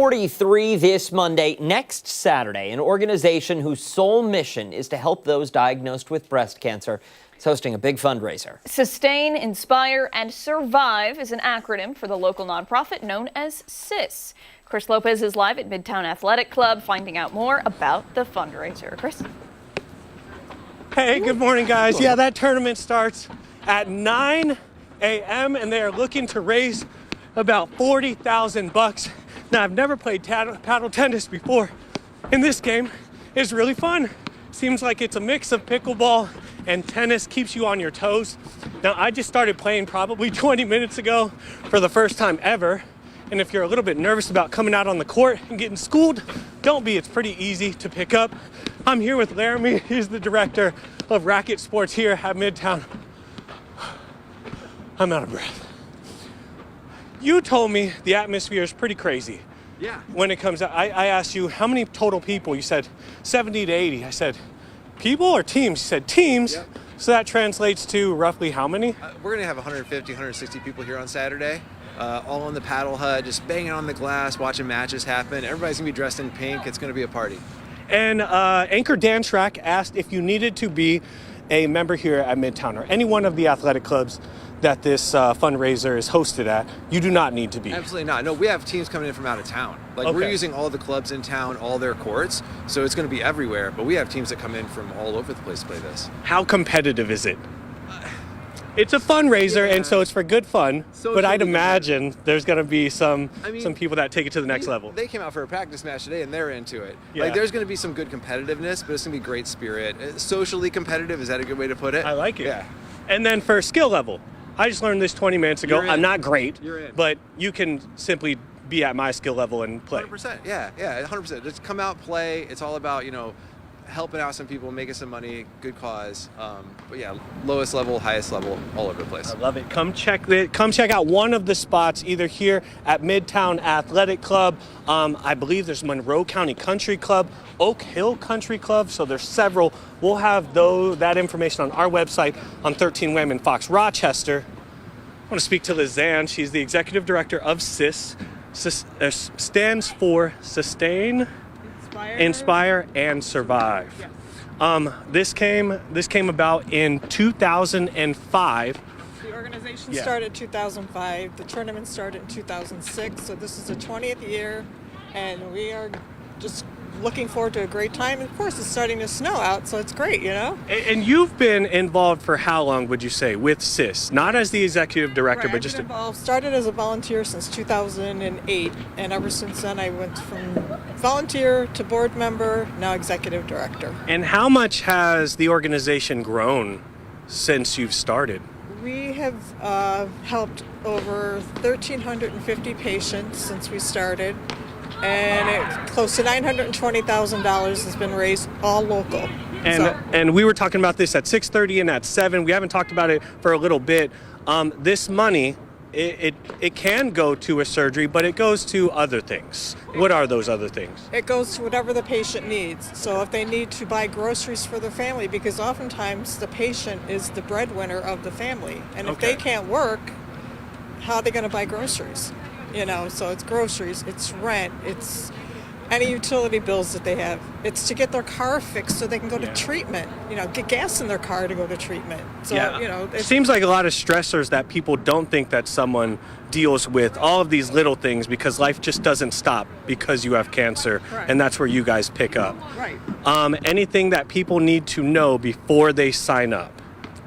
43 this Monday. Next Saturday, an organization whose sole mission is to help those diagnosed with breast cancer is hosting a big fundraiser. Sustain, Inspire, and Survive is an acronym for the local nonprofit known as SIS. Chris Lopez is live at Midtown Athletic Club finding out more about the fundraiser. Chris? Hey, good morning, guys. Yeah, that tournament starts at 9 a.m. and they are looking to raise about $40,000. Now, I've never played paddle tennis before, and this game is really fun. Seems like it's a mix of pickleball and tennis, keeps you on your toes. Now, I just started playing probably 20 minutes ago for the first time ever. And if you're a little bit nervous about coming out on the court and getting schooled, don't be. It's pretty easy to pick up. I'm here with Laramie. He's the director of racket sports here at Midtown. I'm out of breath. You told me the atmosphere is pretty crazy. Yeah. When it comes out, I asked you how many total people. You said 70 to 80. I said, people or teams? You said teams. Yep. So that translates to roughly how many? We're going to have 150, 160 people here on Saturday. All in the paddle hut, just banging on the glass, watching matches happen. Everybody's going to be dressed in pink. It's going to be a party. And anchor Dan Schrack asked if you needed to be a member here at Midtown or any one of the athletic clubs that this fundraiser is hosted at. You do not need to be. Absolutely not. No, we have teams coming in from out of town. Like, Okay. We're using all the clubs in town, all their courts, so it's going to be everywhere. But we have teams that come in from all over the place to play this. How competitive is it? It's a fundraiser, Yeah. and so it's for good fun. So But I'd totally imagine there's going to be some mean, people that take it to the next level. They came out for a practice match today, and they're into it. Yeah. Like, there's going to be some good competitiveness, but it's going to be great spirit. Socially competitive, is that a good way to put it? I like it. Yeah. And then for skill level, I just learned this 20 minutes ago. You're in. I'm not great, You're in. but you can simply be at my skill level and play. 100%. Yeah, 100%. Just come out, play. It's all about, helping out some people, making some money, good cause. But yeah, lowest level, highest level, all over the place. I love it. Come check out one of the spots, either here at Midtown Athletic Club. I believe there's Monroe County Country Club, Oak Hill Country Club. So there's several. We'll have that information on our website on 13 Wham in Fox, Rochester. I want to speak to Lizanne. She's the executive director of SIS. SIS stands for Sustain, Inspire, and Survive. Yes. This came about in 2005. The organization Yeah. started in 2005. The tournament started in 2006. So this is the 20th year, and we are just looking forward to a great time. And of course, it's starting to snow out, so it's great, And you've been involved for how long, would you say, with SIS? Not as the executive director, Right, but I've just been involved. Started as a volunteer since 2008, and ever since then, I went from volunteer to board member, now executive director. And how much has the organization grown since you've started? We have helped over 1,350 patients since we started, and close to $920,000 has been raised, all local. And we were talking about this at 6:30 and at 7. We haven't talked about it for a little bit. This money, it can go to a surgery, but it goes to other things. What are those other things? It goes to whatever the patient needs. So if they need to buy groceries for their family, because oftentimes the patient is the breadwinner of the family, and if they can't work, how are they going to buy groceries? So it's groceries, it's rent, it's any utility bills that they have. It's to get their car fixed so they can go to treatment, get gas in their car to go to treatment. So, it seems like a lot of stressors that people don't think that someone deals with, all of these little things, because life just doesn't stop because you have cancer, Right. and that's where you guys pick up. Right. Anything that people need to know before they sign up?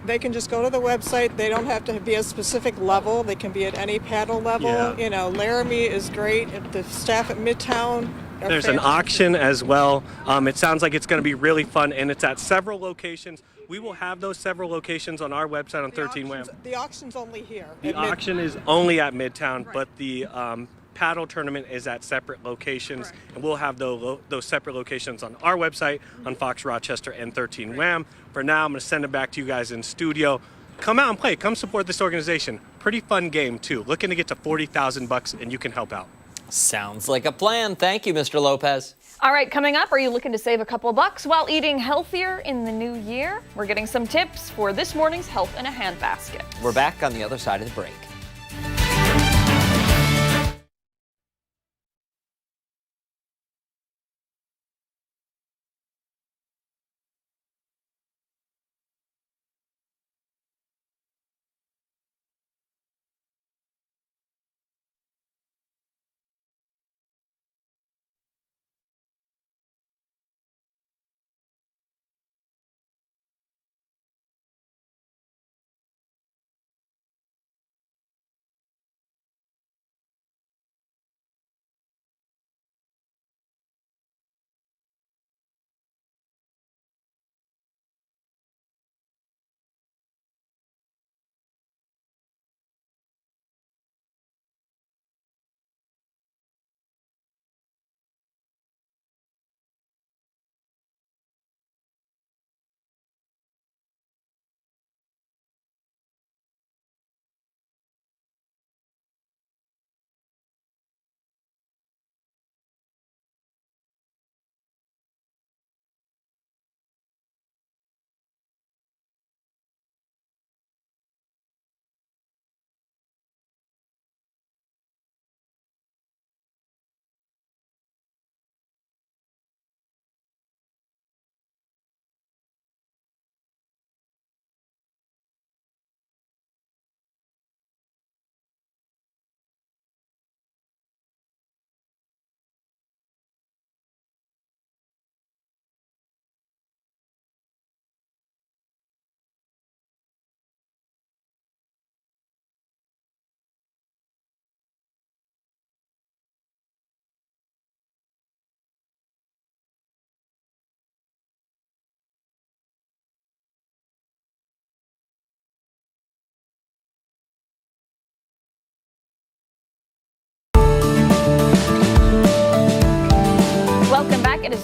They can just go to the website. They don't have to be a specific level. They can be at any paddle level. Yeah. Laramie is great. The staff at Midtown are There's an fantastic. auction as well. It sounds like it's going to be really fun, and it's at several locations. We will have those several locations on our website on 13 Wham. The auction's only here. The at Mid- auction is only at Midtown, Right. but the paddle tournament is at separate locations, Correct. and we'll have those separate locations on our website on Fox Rochester and 13 Wham. For now, I'm going to send it back to you guys in studio. Come out and play. Come support this organization. Pretty fun game too. Looking to get to $40,000, and you can help out. Sounds like a plan. Thank you, Mr. Lopez. All right, coming up, are you looking to save a couple bucks while eating healthier in the new year? We're getting some tips for this morning's Health in a Handbasket. We're back on the other side of the break.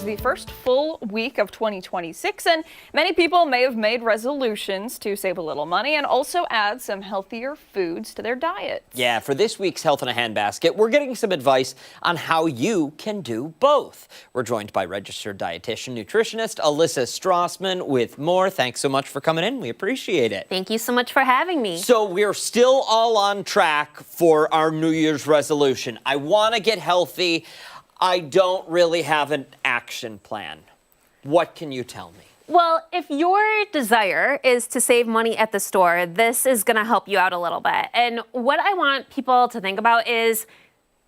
is the first full week of 2026, and many people may have made resolutions to save a little money and also add some healthier foods to their diets. Yeah, for this week's Health in a Handbasket, we're getting some advice on how you can do both. We're joined by registered dietitian nutritionist Alyssa Strassman with more. Thanks so much for coming in. We appreciate it. Thank you so much for having me. So we're still all on track for our New Year's resolution. I want to get healthy. I don't really have an action plan. What can you tell me? Well, if your desire is to save money at the store, this is going to help you out a little bit. And what I want people to think about is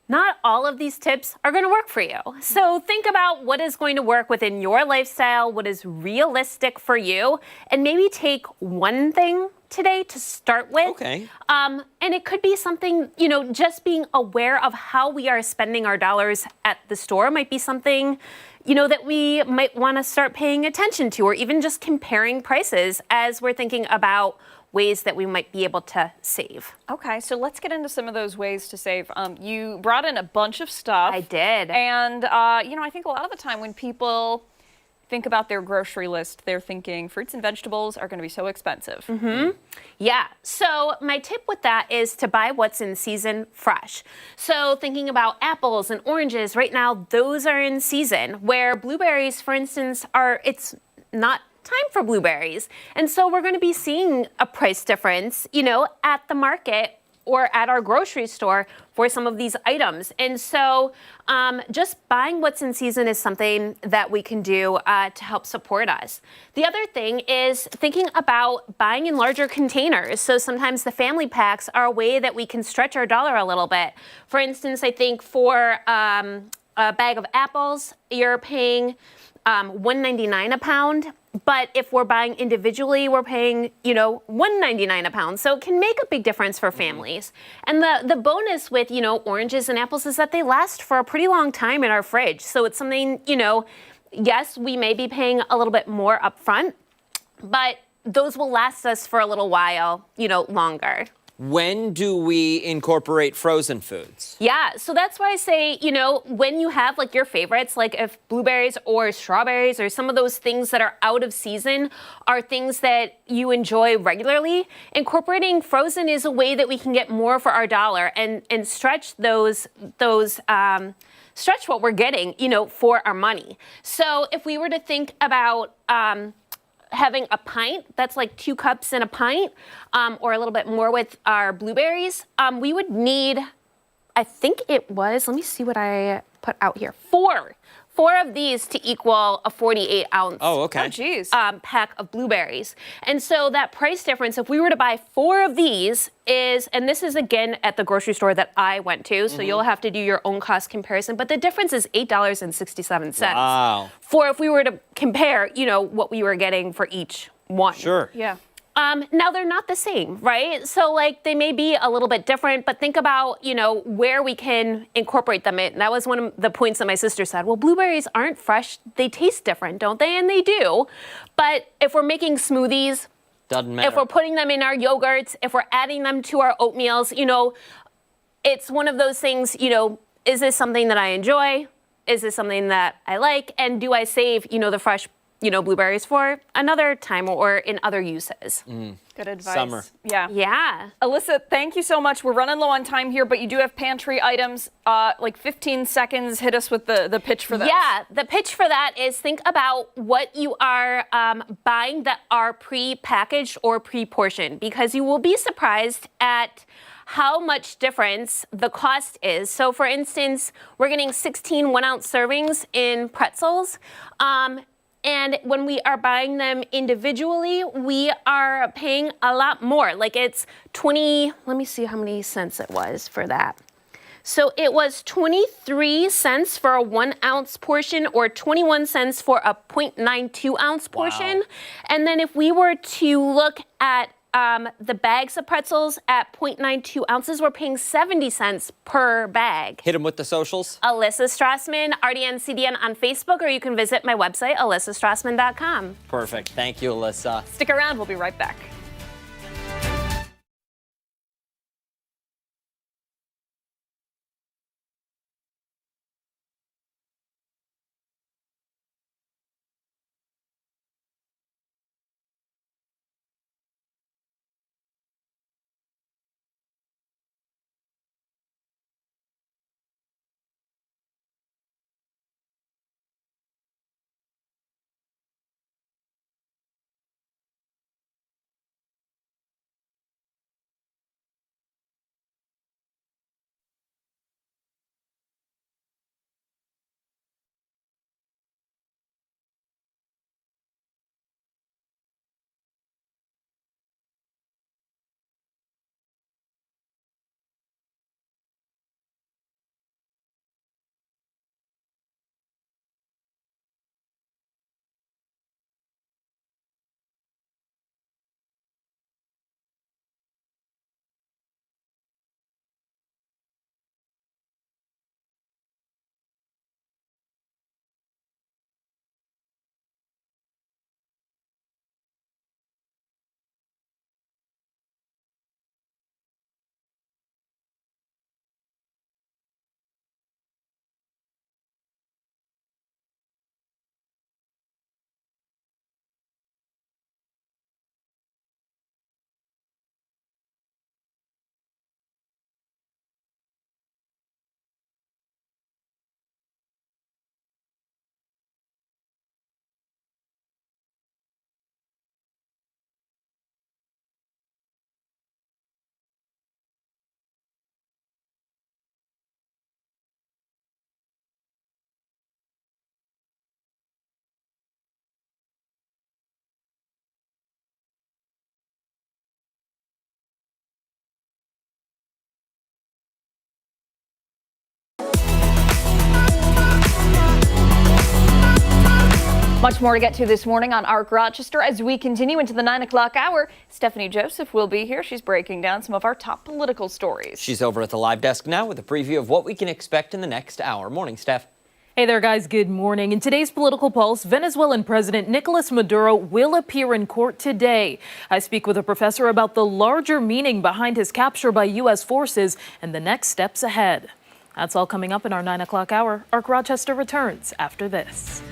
not all of these tips are going to work for you. So think about what is going to work within your lifestyle, what is realistic for you, and maybe take one thing today to start with. Okay. And it could be something, just being aware of how we are spending our dollars at the store might be something, that we might want to start paying attention to, or even just comparing prices as we're thinking about ways that we might be able to save. Okay, so let's get into some of those ways to save. You brought in a bunch of stuff. I did. And, I think a lot of the time when people think about their grocery list, they're thinking fruits and vegetables are going to be so expensive. Mm-hmm. Yeah. So my tip with that is to buy what's in season fresh. So thinking about apples and oranges right now, those are in season, where blueberries, for instance, it's not time for blueberries. And so we're going to be seeing a price difference, at the market or at our grocery store for some of these items. And so just buying what's in season is something that we can do to help support us. The other thing is thinking about buying in larger containers. So sometimes the family packs are a way that we can stretch our dollar a little bit. For instance, I think for a bag of apples, you're paying $1.99 a pound. But if we're buying individually, we're paying, $1.99 a pound. So it can make a big difference for families. And the bonus with, oranges and apples is that they last for a pretty long time in our fridge. So it's something, yes, we may be paying a little bit more upfront, but those will last us for a little while, longer. When do we incorporate frozen foods? Yeah, so that's why I say, when you have like your favorites, like if blueberries or strawberries or some of those things that are out of season are things that you enjoy regularly, incorporating frozen is a way that we can get more for our dollar and stretch stretch what we're getting, for our money. So if we were to think about having a pint, that's like 2 cups in a pint, or a little bit more with our blueberries, we would need, I think it was, let me see what I put out here, 4 of these to equal a 48-ounce pack of blueberries. And so that price difference, if we were to buy 4 of these and this is again at the grocery store that I went to, so you'll have to do your own cost comparison, but the difference is $8.67. Wow. For if we were to compare, what we were getting for each one. Sure. Yeah. Now they're not the same, right? So they may be a little bit different, but think about, where we can incorporate them in. That was one of the points that my sister said, well, blueberries aren't fresh. They taste different, don't they? And they do. But if we're making smoothies, doesn't matter. If we're putting them in our yogurts, if we're adding them to our oatmeals, it's one of those things, is this something that I enjoy? Is this something that I like? And do I save, the fresh blueberries for another time or in other uses. Good advice. Summer. Yeah. Yeah. Alyssa, thank you so much. We're running low on time here, but you do have pantry items. 15 seconds. Hit us with the pitch for that. Yeah, the pitch for that is think about what you are buying that are pre-packaged or pre-portioned, because you will be surprised at how much difference the cost is. So for instance, we're getting 16 1-ounce servings in pretzels. And when we are buying them individually, we are paying a lot more. Like it's 20, let me see how many cents it was for that. So it was 23 cents for a 1-ounce portion or 21 cents for a 0.92 ounce portion. Wow. And then if we were to look at the bags of pretzels at 0.92 ounces, we're paying 70 cents per bag. Hit them with the socials. Alyssa Strassman, RDNCDN on Facebook, or you can visit my website, alyssastrassman.com. Perfect. Thank you, Alyssa. Stick around. We'll be right back. Much more to get to this morning on ARC Rochester as we continue into the 9 o'clock hour. Stephanie Joseph will be here. She's breaking down some of our top political stories. She's over at the live desk now with a preview of what we can expect in the next hour. Morning, Steph. Hey there, guys. Good morning. In today's political pulse, Venezuelan President Nicolas Maduro will appear in court today. I speak with a professor about the larger meaning behind his capture by U.S. forces and the next steps ahead. That's all coming up in our 9 o'clock hour. ARC Rochester returns after this.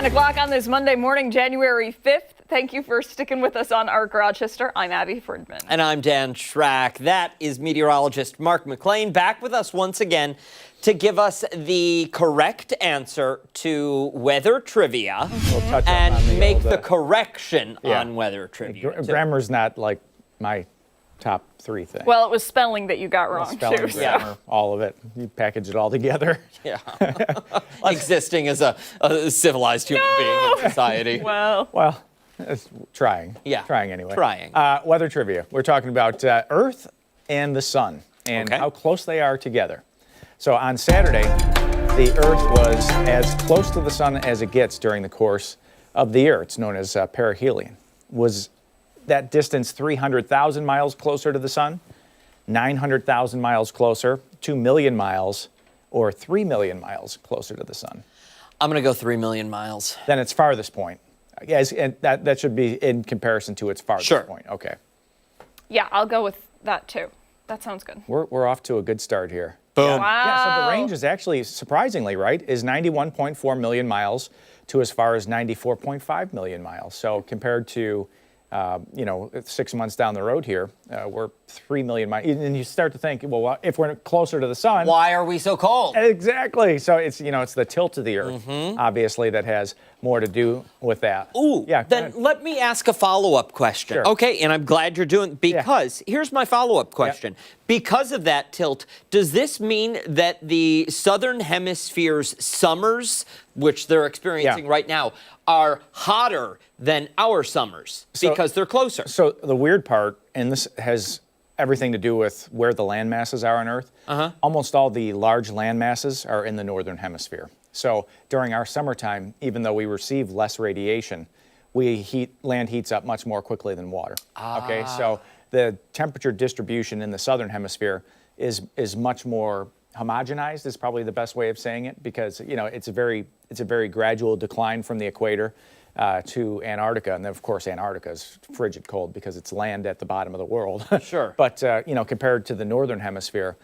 O'clock on this Monday morning, January 5th. Thank you for sticking with us on ARC Rochester. I'm Abby Friedman. And I'm Dan Schrack. That is meteorologist Mark McLean back with us once again to give us the correct answer to weather trivia and make the correction on weather trivia. Grammar's not like my top three thing. Well, it was spelling that you got wrong, spelling, too. grammar, all of it. You package it all together. Yeah. Existing as a civilized human being in society. Well, it's trying. Yeah. Trying anyway. Trying. Weather trivia. We're talking about Earth and the sun and how close they are together. So on Saturday, the Earth was as close to the sun as it gets during the course of the year. It's known as perihelion. Was that distance 300,000 miles closer to the sun, 900,000 miles closer, 2 million miles, or 3 million miles closer to the sun? I'm going to go 3 million miles. Then its farthest point. Yes, and that should be in comparison to its farthest point. Okay. Yeah, I'll go with that too. That sounds good. We're off to a good start here. Boom. Wow. Yeah, so the range is actually, surprisingly, right, is 91.4 million miles to as far as 94.5 million miles. So compared to 6 months down the road here, we're 3 million miles. And you start to think, well, if we're closer to the sun, why are we so cold? Exactly. So it's the tilt of the Earth, obviously, that has more to do with that. Ooh, yeah. then let me ask a follow-up question. Sure. Okay, and I'm glad you're doing, because here's my follow-up question. Because of that tilt, does this mean that the Southern Hemisphere's summers, which they're experiencing right now, are hotter than our summers because they're closer? So the weird part, and this has everything to do with where the land masses are on Earth, almost all the large land masses are in the Northern Hemisphere. So during our summertime, even though we receive less radiation, land heats up much more quickly than water. Okay, so the temperature distribution in the Southern Hemisphere is much more homogenized, is probably the best way of saying it, because it's a very gradual decline from the equator to Antarctica, and then of course Antarctica is frigid cold because it's land at the bottom of the world. Sure. But compared to the Northern Hemisphere,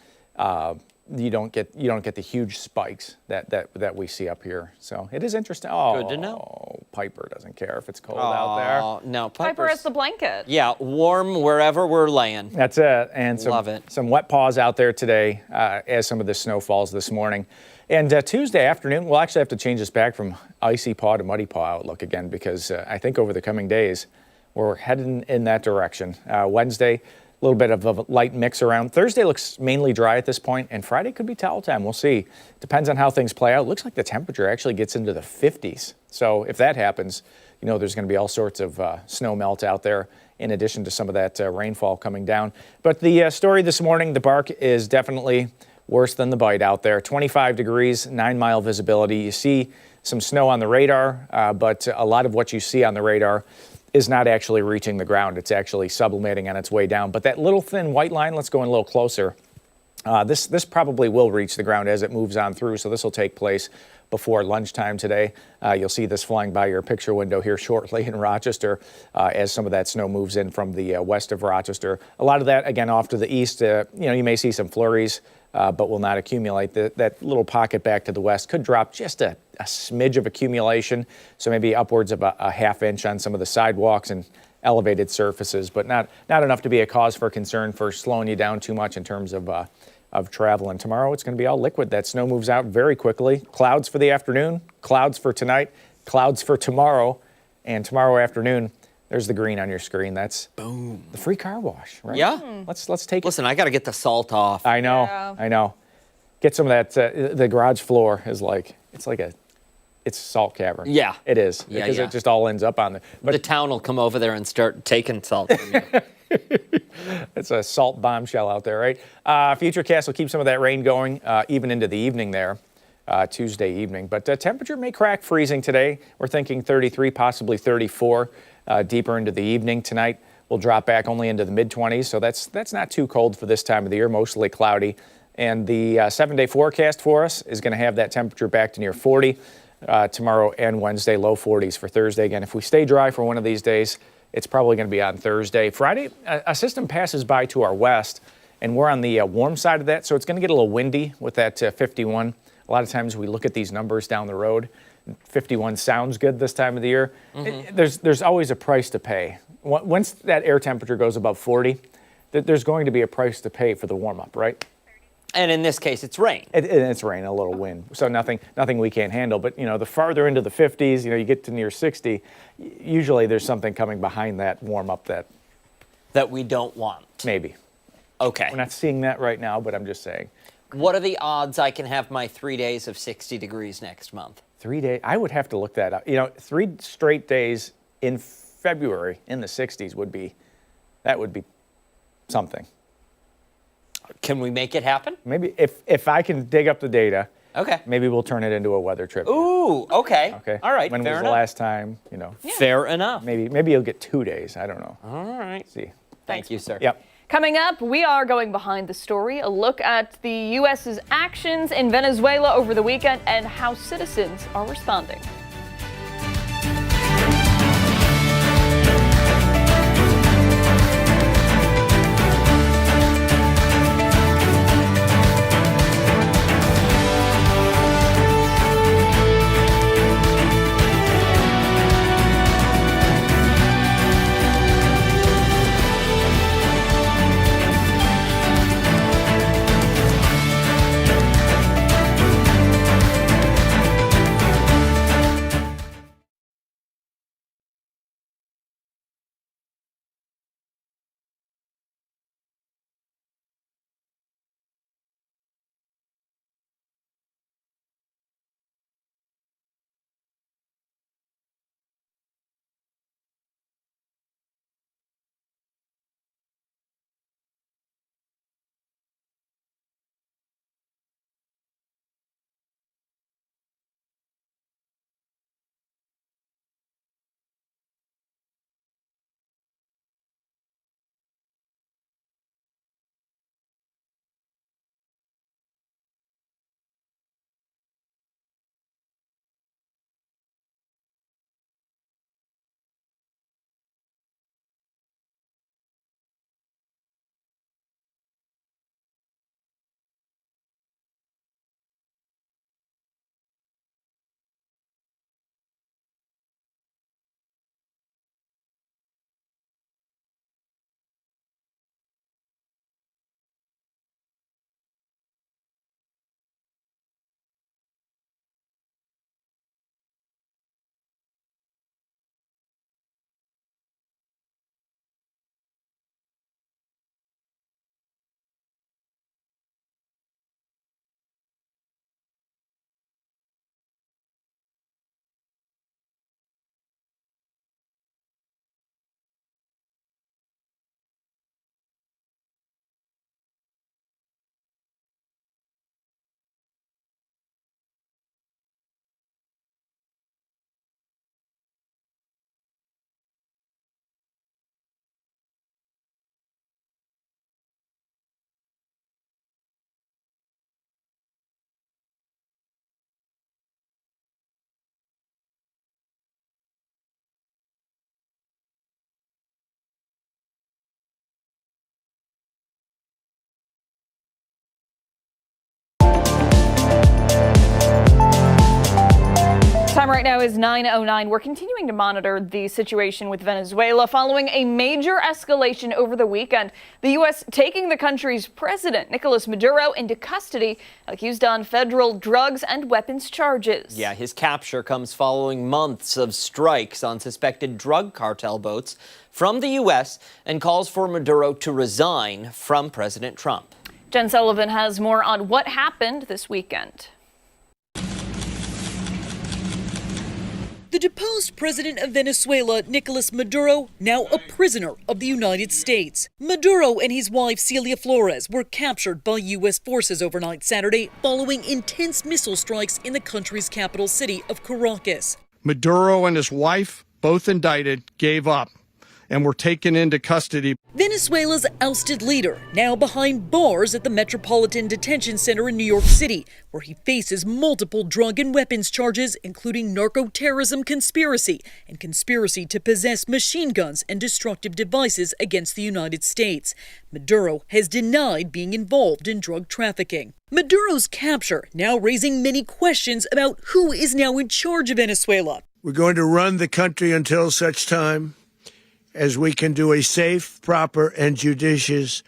you don't get the huge spikes that we see up here. So it is interesting. Oh, good to know. Piper doesn't care if it's cold out there. Oh, no, Piper has the blanket. Yeah, warm wherever we're laying. That's it. And Love it. some wet paws out there today as some of the snow falls this morning. And Tuesday afternoon, we'll actually have to change this back from icy paw to muddy paw outlook again, because I think over the coming days, we're heading in that direction. Wednesday, a little bit of a light mix around. Thursday looks mainly dry at this point, and Friday could be towel time. We'll see. Depends on how things play out. Looks like the temperature actually gets into the 50s. So if that happens, there's going to be all sorts of snow melt out there, in addition to some of that rainfall coming down. But the story this morning, the bark is definitely worse than the bite out there. 25 degrees, 9-mile visibility. You see some snow on the radar, but a lot of what you see on the radar is not actually reaching the ground. It's actually sublimating on its way down. But that little thin white line, let's go in a little closer. This probably will reach the ground as it moves on through, so this will take place before lunchtime today. You'll see this flying by your picture window here shortly in Rochester as some of that snow moves in from the west of Rochester. A lot of that, again, off to the east. You may see some flurries, but will not accumulate. That little pocket back to the west could drop just a smidge of accumulation, so maybe upwards of a half inch on some of the sidewalks and elevated surfaces, but not enough to be a cause for concern for slowing you down too much in terms of travel. And tomorrow it's going to be all liquid. That snow moves out very quickly. Clouds for the afternoon, clouds for tonight, clouds for tomorrow, and tomorrow afternoon, there's the green on your screen. That's boom, the free car wash, right? Yeah. Let's take it. Listen, I got to get the salt off. I know. Yeah. I know. Get some of that. The garage floor is it's a salt cavern. Yeah. It is. Yeah, because yeah. it just all ends up on there. But The town will come over there and start taking salt from you. it's a salt bombshell out there, right? Futurecast will keep some of that rain going even into the evening there, Tuesday evening. But temperature may crack freezing today. We're thinking 33, possibly 34 deeper into the evening. Tonight we'll drop back only into the mid-20s, so that's not too cold for this time of the year, mostly cloudy. And the 7-day forecast for us is going to have that temperature back to near 40 tomorrow and Wednesday, low 40s for Thursday. Again, if we stay dry for one of these days, it's probably going to be on Thursday. Friday, a system passes by to our west, and we're on the warm side of that, so it's going to get a little windy with that 51. A lot of times we look at these numbers down the road. 51 sounds good this time of the year. Mm-hmm. There's always a price to pay. Once that air temperature goes above 40, there's going to be a price to pay for the warm-up, right? And in this case, it's rain. It's rain, a little wind, so nothing we can't handle. But the farther into the 50s, you get to near 60, usually there's something coming behind that warm up that we don't want. Maybe. Okay. We're not seeing that right now, but I'm just saying. What are the odds I can have my 3 days of 60 degrees next month? 3 days. I would have to look that up. 3 straight days in February in the 60s would be something. Can we make it happen? Maybe if I can dig up the data. Okay. Maybe we'll turn it into a weather trip. Ooh, okay. Okay. All right, When fair was enough. the last time, Fair enough. Maybe you'll get 2 days. I don't know. All right. See. Thank you, sir. Yep. Coming up, we are going behind the story, a look at the U.S.'s actions in Venezuela over the weekend and how citizens are responding. right now is 9:09. We're continuing to monitor the situation with Venezuela following a major escalation over the weekend. The U.S. taking the country's president, Nicolas Maduro, into custody, accused on federal drugs and weapons charges. Yeah, his capture comes following months of strikes on suspected drug cartel boats from the U.S. and calls for Maduro to resign from President Trump. Jen Sullivan has more on what happened this weekend. The deposed president of Venezuela, Nicolas Maduro, now a prisoner of the United States. Maduro and his wife, Celia Flores, were captured by U.S. forces overnight Saturday following intense missile strikes in the country's capital city of Caracas. Maduro and his wife, both indicted, gave up and were taken into custody. Venezuela's ousted leader, now behind bars at the Metropolitan Detention Center in New York City, where he faces multiple drug and weapons charges, including narco-terrorism conspiracy and conspiracy to possess machine guns and destructive devices against the United States. Maduro has denied being involved in drug trafficking. Maduro's capture now raising many questions about who is now in charge of Venezuela. We're going to run the country until such time as we can do a safe, proper, and judicious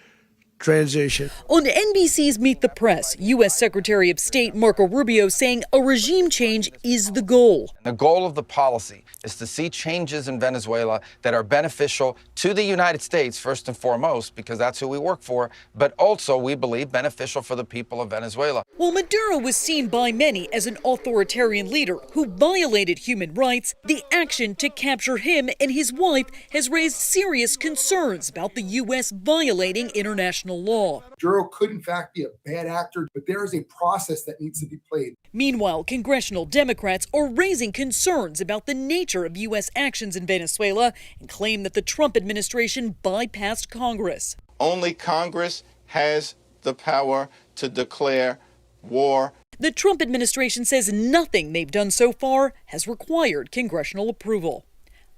transition. On NBC's Meet the Press, U.S. Secretary of State Marco Rubio saying a regime change is the goal. The goal of the policy is to see changes in Venezuela that are beneficial to the United States, first and foremost, because that's who we work for, but also, we believe, beneficial for the people of Venezuela. While Maduro was seen by many as an authoritarian leader who violated human rights, the action to capture him and his wife has raised serious concerns about the U.S. violating international law. Maduro could, in fact, be a bad actor, but there is a process that needs to be played. Meanwhile, congressional Democrats are raising concerns about the nature of U.S. actions in Venezuela and claim that the Trump administration bypassed Congress. Only Congress has the power to declare war. The Trump administration says nothing they've done so far has required congressional approval.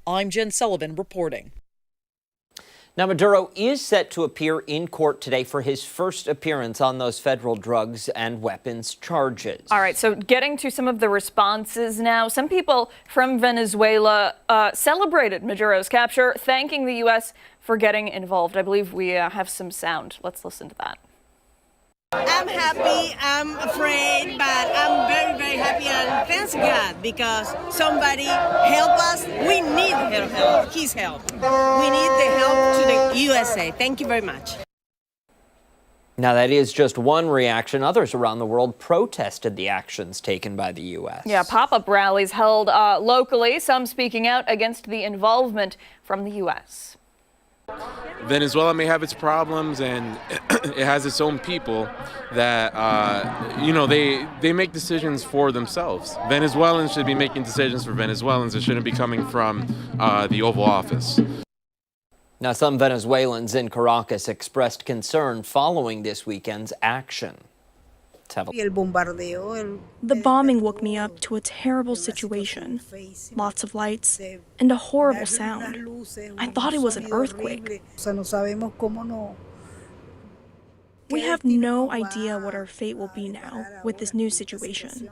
I'm Jen Sullivan reporting. Now, Maduro is set to appear in court today for his first appearance on those federal drugs and weapons charges. All right, so getting to some of the responses now. Some people from Venezuela celebrated Maduro's capture, thanking the U.S. for getting involved. I believe we have some sound. Let's listen to that. I'm happy, I'm afraid, but I'm very, very happy, and thanks God, because somebody help us. We need help, his help. We need the help to the USA. Thank you very much. Now, that is just one reaction. Others around the world protested the actions taken by the U.S. Yeah, pop-up rallies held locally, some speaking out against the involvement from the U.S. Venezuela may have its problems, and it has its own people that, they make decisions for themselves. Venezuelans should be making decisions for Venezuelans. It shouldn't be coming from the Oval Office. Now, some Venezuelans in Caracas expressed concern following this weekend's action. The bombing woke me up to a terrible situation. Lots of lights and a horrible sound. I thought it was an earthquake. We have no idea what our fate will be now with this new situation.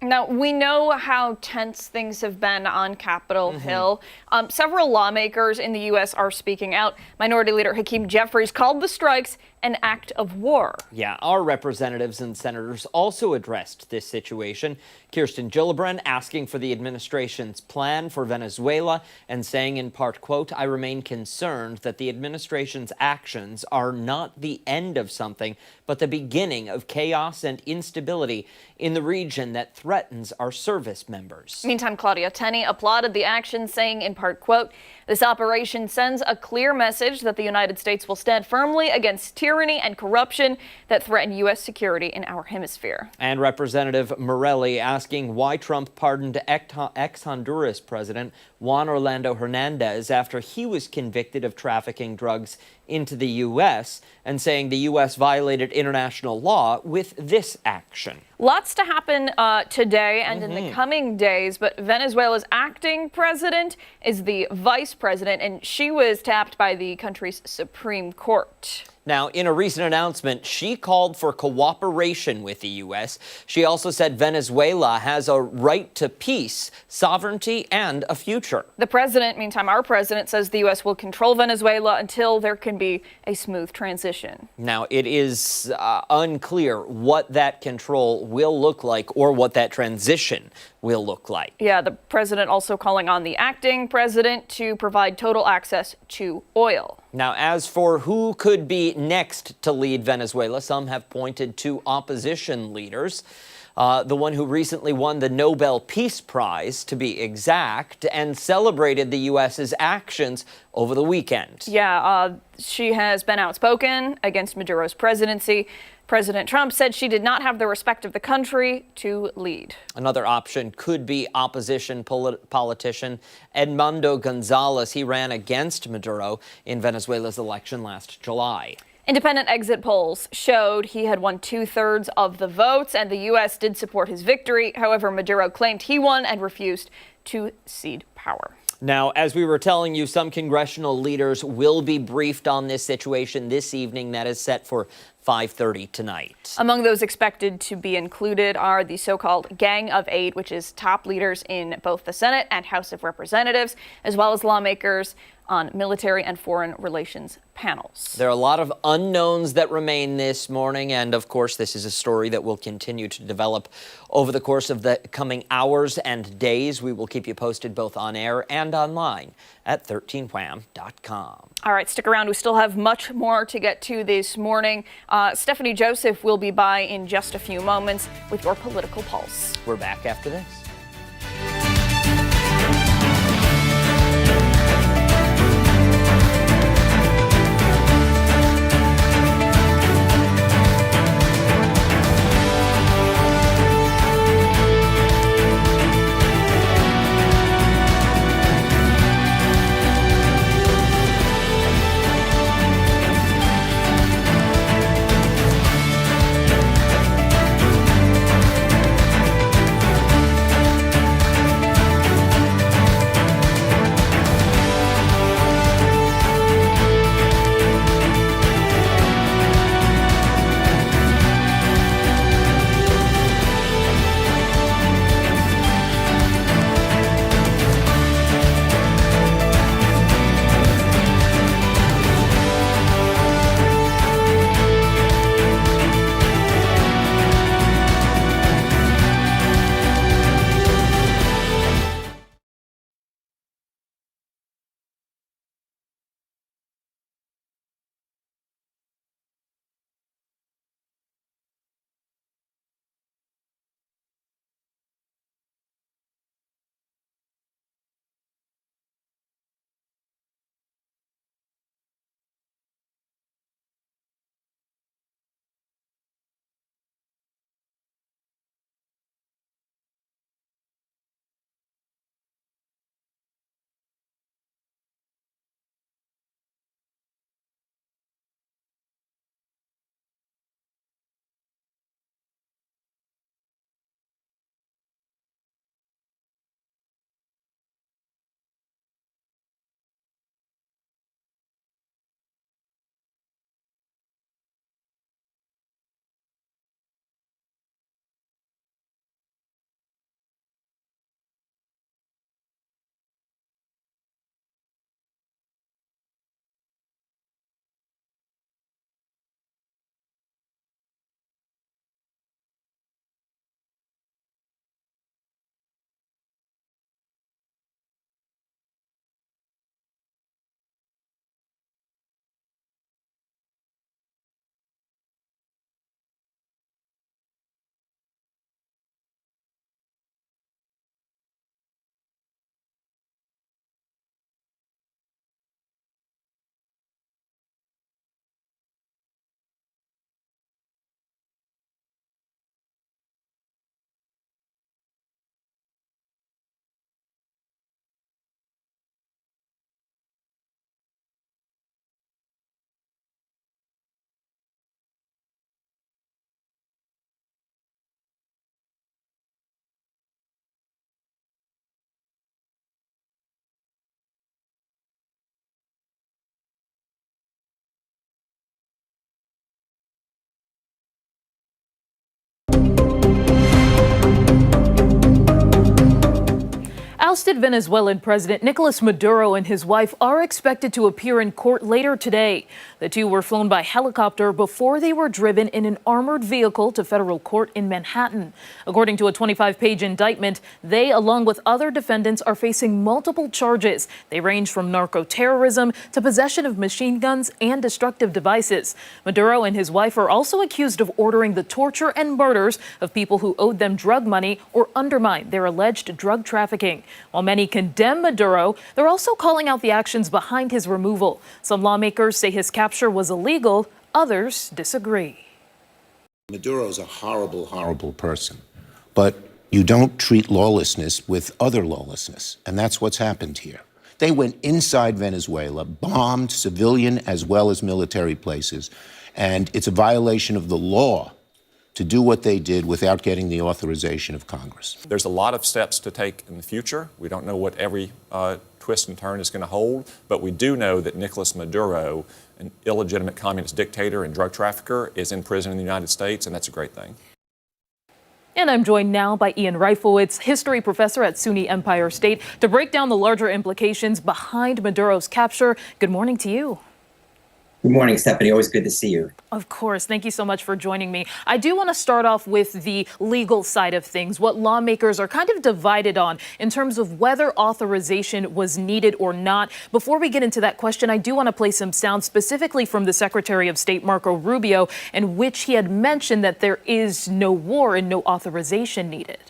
Now, we know how tense things have been on Capitol Hill. Several lawmakers in the U.S. are speaking out. Minority Leader Hakeem Jeffries called the strikes an act of war. Yeah, our representatives and senators also addressed this situation. Kirsten Gillibrand asking for the administration's plan for Venezuela and saying in part, quote, "I remain concerned that the administration's actions are not the end of something, but the beginning of chaos and instability in the region that threatens our service members." Meantime, Claudia Tenney applauded the action, saying in part, quote, "This operation sends a clear message that the United States will stand firmly against tyranny and corruption that threaten U.S. security in our hemisphere." And Representative Morelli asking why Trump pardoned ex-Honduras President Juan Orlando Hernandez after he was convicted of trafficking drugs into the U.S. and saying the U.S. violated international law with this action. Lots to happen today and in the coming days, but Venezuela's acting president is the vice president, and she was tapped by the country's Supreme Court. Now, in a recent announcement, she called for cooperation with the U.S. She also said Venezuela has a right to peace, sovereignty, and a future. The president, meantime, our president, says the U.S. will control Venezuela until there can be a smooth transition. Now, it is unclear what that control will look like or what that transition will look like. Yeah, the president also calling on the acting president to provide total access to oil. Now, as for who could be next to lead Venezuela, some have pointed to opposition leaders. The one who recently won the Nobel Peace Prize, to be exact, and celebrated the U.S.'s actions over the weekend. Yeah, she has been outspoken against Maduro's presidency. President Trump said she did not have the respect of the country to lead. Another option could be opposition politician Edmundo Gonzalez. He ran against Maduro in Venezuela's election last July. Independent exit polls showed he had won 2/3 of the votes, and the U.S. did support his victory. However, Maduro claimed he won and refused to cede power. Now, as we were telling you, some congressional leaders will be briefed on this situation this evening. That is set for 5:30 tonight. Among those expected to be included are the so-called Gang of Eight, which is top leaders in both the Senate and House of Representatives, as well as lawmakers on military and foreign relations panels. There are a lot of unknowns that remain this morning, and of course, this is a story that will continue to develop over the course of the coming hours and days. We will keep you posted both on air and online at 13wham.com. All right, stick around. We still have much more to get to this morning. Stephanie Joseph will be by in just a few moments with your political pulse. We're back after this. Ousted Venezuelan President Nicolas Maduro and his wife are expected to appear in court later today. The two were flown by helicopter before they were driven in an armored vehicle to federal court in Manhattan. According to a 25-page indictment, they, along with other defendants, are facing multiple charges. They range from narco-terrorism to possession of machine guns and destructive devices. Maduro and his wife are also accused of ordering the torture and murders of people who owed them drug money or undermined their alleged drug trafficking. While many condemn Maduro, they're also calling out the actions behind his removal. Some lawmakers say his capture was illegal. Others disagree. Maduro's a horrible, horrible person. But you don't treat lawlessness with other lawlessness. And that's what's happened here. They went inside Venezuela, bombed civilian as well as military places. And it's a violation of the law to do what they did without getting the authorization of Congress. There's a lot of steps to take in the future. We don't know what every twist and turn is going to hold, but we do know that Nicolas Maduro, an illegitimate communist dictator and drug trafficker, is in prison in the United States, and that's a great thing. And I'm joined now by Ian Reifowitz, history professor at SUNY Empire State, to break down the larger implications behind Maduro's capture. Good morning to you. Good morning, Stephanie. Always good to see you. Of course. Thank you so much for joining me. I do want to start off with the legal side of things, what lawmakers are kind of divided on in terms of whether authorization was needed or not. Before we get into that question, I do want to play some sound specifically from the Secretary of State, Marco Rubio, in which he had mentioned that there is no war and no authorization needed.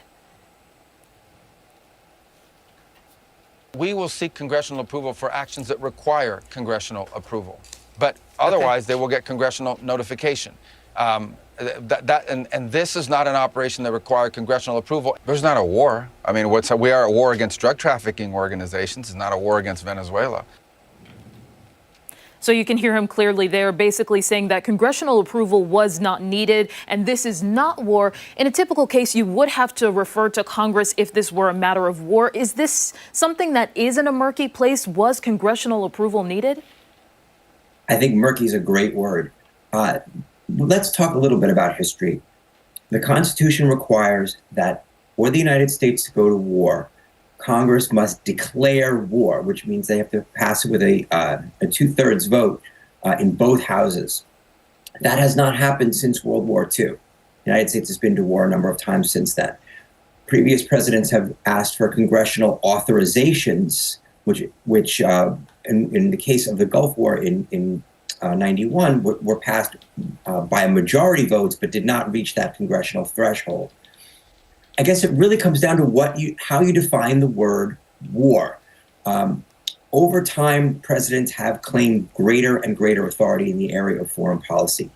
We will seek congressional approval for actions that require congressional approval. But otherwise, they will get congressional notification. And this is not an operation that required congressional approval. There's not a war. I mean, we are at war against drug trafficking organizations. It's not a war against Venezuela. So you can hear him clearly there, basically saying that congressional approval was not needed, and this is not war. In a typical case, you would have to refer to Congress if this were a matter of war. Is this something that is in a murky place? Was congressional approval needed? I think murky is a great word. Let's talk a little bit about history. The Constitution requires that for the United States to go to war, Congress must declare war, which means they have to pass it with a 2/3 vote in both houses. That has not happened since World War II. The United States has been to war a number of times since then. Previous presidents have asked for congressional authorizations, which in the case of the Gulf War in 91, were passed by a majority votes, but did not reach that congressional threshold. I guess it really comes down to how you define the word war. Over time, presidents have claimed greater and greater authority in the area of foreign policy.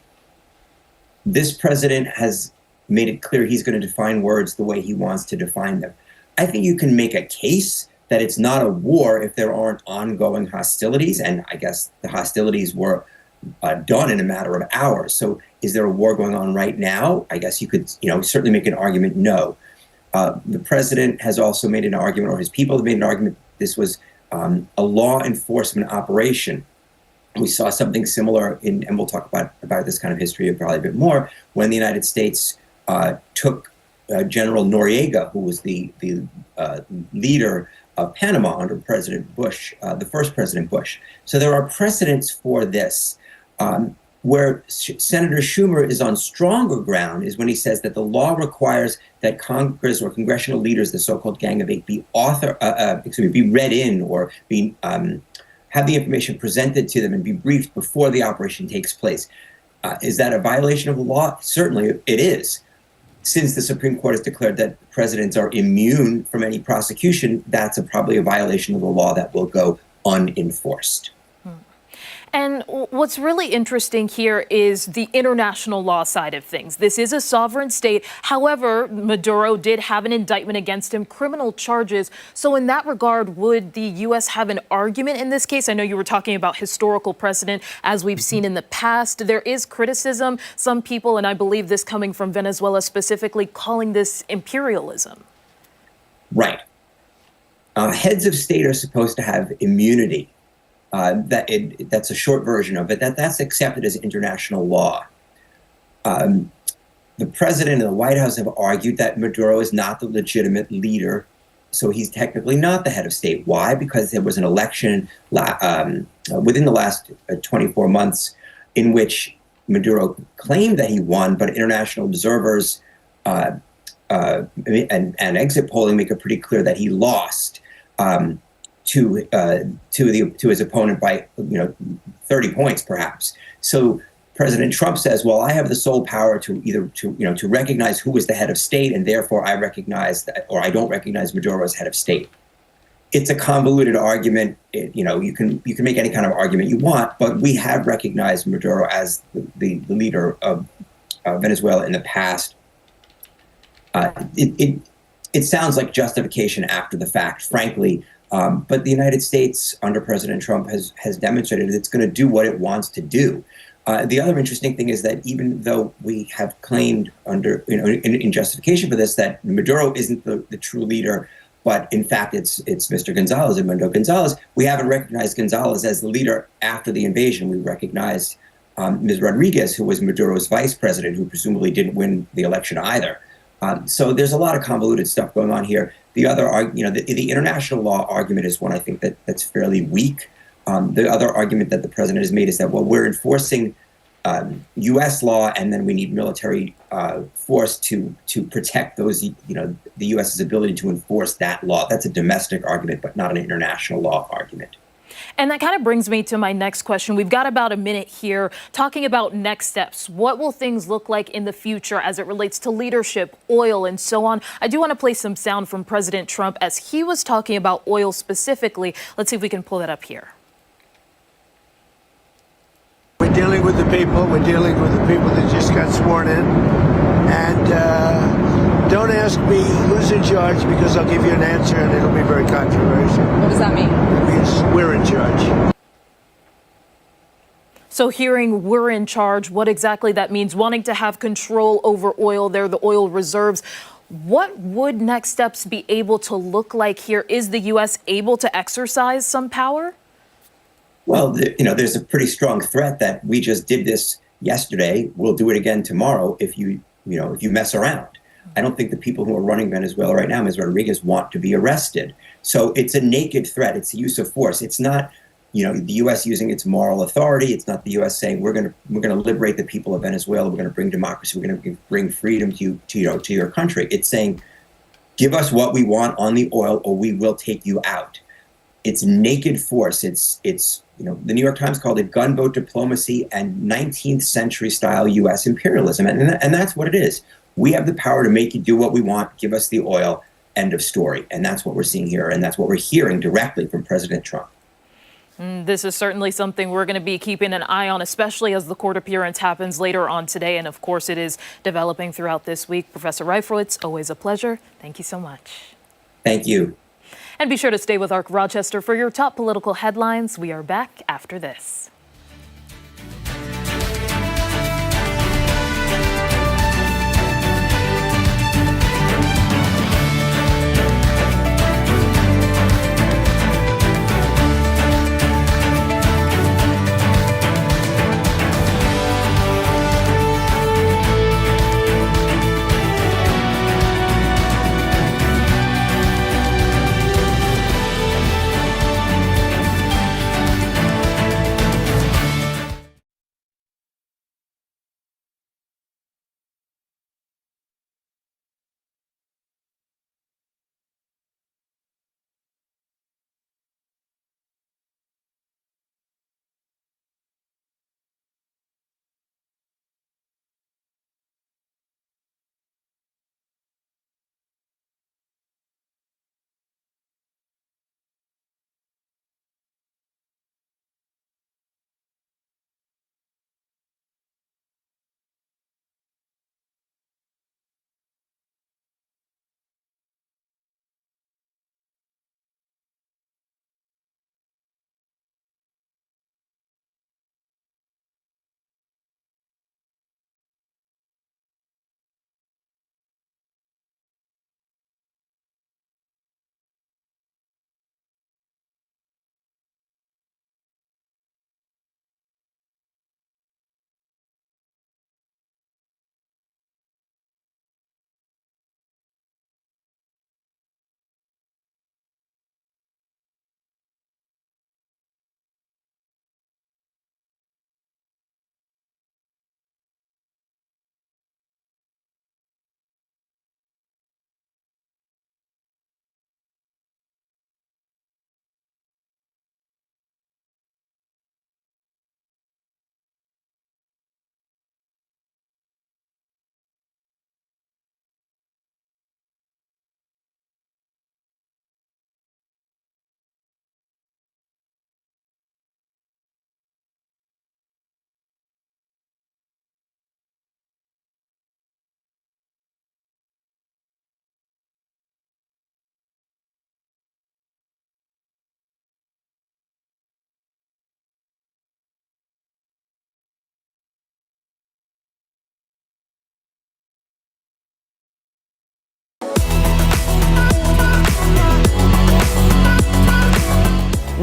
This president has made it clear he's going to define words the way he wants to define them. I think you can make a case that it's not a war if there aren't ongoing hostilities, and I guess the hostilities were done in a matter of hours. So is there a war going on right now? I guess you could certainly make an argument no. The president has also made an argument, or his people have made an argument, this was a law enforcement operation. We saw something similar and we'll talk about this kind of history probably a bit more, when the United States took General Noriega, who was the leader of Panama under President Bush, the first President Bush. So there are precedents for this. Where Senator Schumer is on stronger ground is when he says that the law requires that Congress or congressional leaders, the so-called Gang of Eight, be read in or have the information presented to them and be briefed before the operation takes place. Is that a violation of the law? Certainly it is. Since the Supreme Court has declared that presidents are immune from any prosecution, that's probably a violation of the law that will go unenforced. And what's really interesting here is the international law side of things. This is a sovereign state. However, Maduro did have an indictment against him, criminal charges. So in that regard, would the U.S. have an argument in this case? I know you were talking about historical precedent, as we've seen in the past. There is criticism. Some people, and I believe this coming from Venezuela specifically, calling this imperialism. Right. Heads of state are supposed to have immunity. That's a short version of it. That's accepted as international law. The president and the White House have argued that Maduro is not the legitimate leader So he's technically not the head of state. Why? Because there was an election within the last 24 months in which Maduro claimed that he won, but international observers and exit polling make it pretty clear that he lost to his opponent by 30 points perhaps. So President Trump says, well, I have the sole power to recognize who is the head of state, and therefore I recognize that, or I don't recognize Maduro as head of state. It's a convoluted argument. You can make any kind of argument you want, but we have recognized Maduro as the leader of Venezuela in the past. It sounds like justification after the fact, frankly, but the United States under President Trump has demonstrated that it's going to do what it wants to do. The other interesting thing is that even though we have claimed in justification for this that Maduro isn't the true leader, but in fact it's Mr. Gonzalez, Edmundo Gonzalez, we haven't recognized Gonzalez as the leader after the invasion. We recognized Ms. Rodriguez, who was Maduro's vice president, who presumably didn't win the election either. So there's a lot of convoluted stuff going on here. The other, the international law argument is one I think that's fairly weak. The other argument that the president has made is that, well, we're enforcing U.S. law, and then we need military force to protect those, the U.S.'s ability to enforce that law. That's a domestic argument, but not an international law argument. And that kind of brings me to my next question. We've got about a minute here talking about next steps. What will things look like in the future as it relates to leadership, oil, and so on? I do want to play some sound from President Trump as he was talking about oil specifically. Let's see if we can pull that up here. We're dealing with the people. We're dealing with the people that just got sworn in. And don't ask me who's in charge, because I'll give you an answer and it'll be very controversial. What does that mean? It means we're in charge. So hearing we're in charge, what exactly that means, wanting to have control over oil there, the oil reserves. What would next steps be able to look like here? Is the U.S. able to exercise some power? Well, there's a pretty strong threat that we just did this yesterday. We'll do it again tomorrow if you mess around. I don't think the people who are running Venezuela right now, Ms. Rodriguez, want to be arrested. So it's a naked threat. It's the use of force. It's not, the U.S. using its moral authority. It's not the U.S. saying we're going to liberate the people of Venezuela. We're going to bring democracy. We're going to bring freedom to your country. It's saying, give us what we want on the oil, or we will take you out. It's naked force. It's the New York Times called it gunboat diplomacy and 19th century style U.S. imperialism. And that's what it is. We have the power to make you do what we want. Give us the oil. End of story. And that's what we're seeing here. And that's what we're hearing directly from President Trump. This is certainly something we're going to be keeping an eye on, especially as the court appearance happens later on today. And of course, it is developing throughout this week. Professor Reifowitz, always a pleasure. Thank you so much. Thank you. And be sure to stay with ARC Rochester for your top political headlines. We are back after this.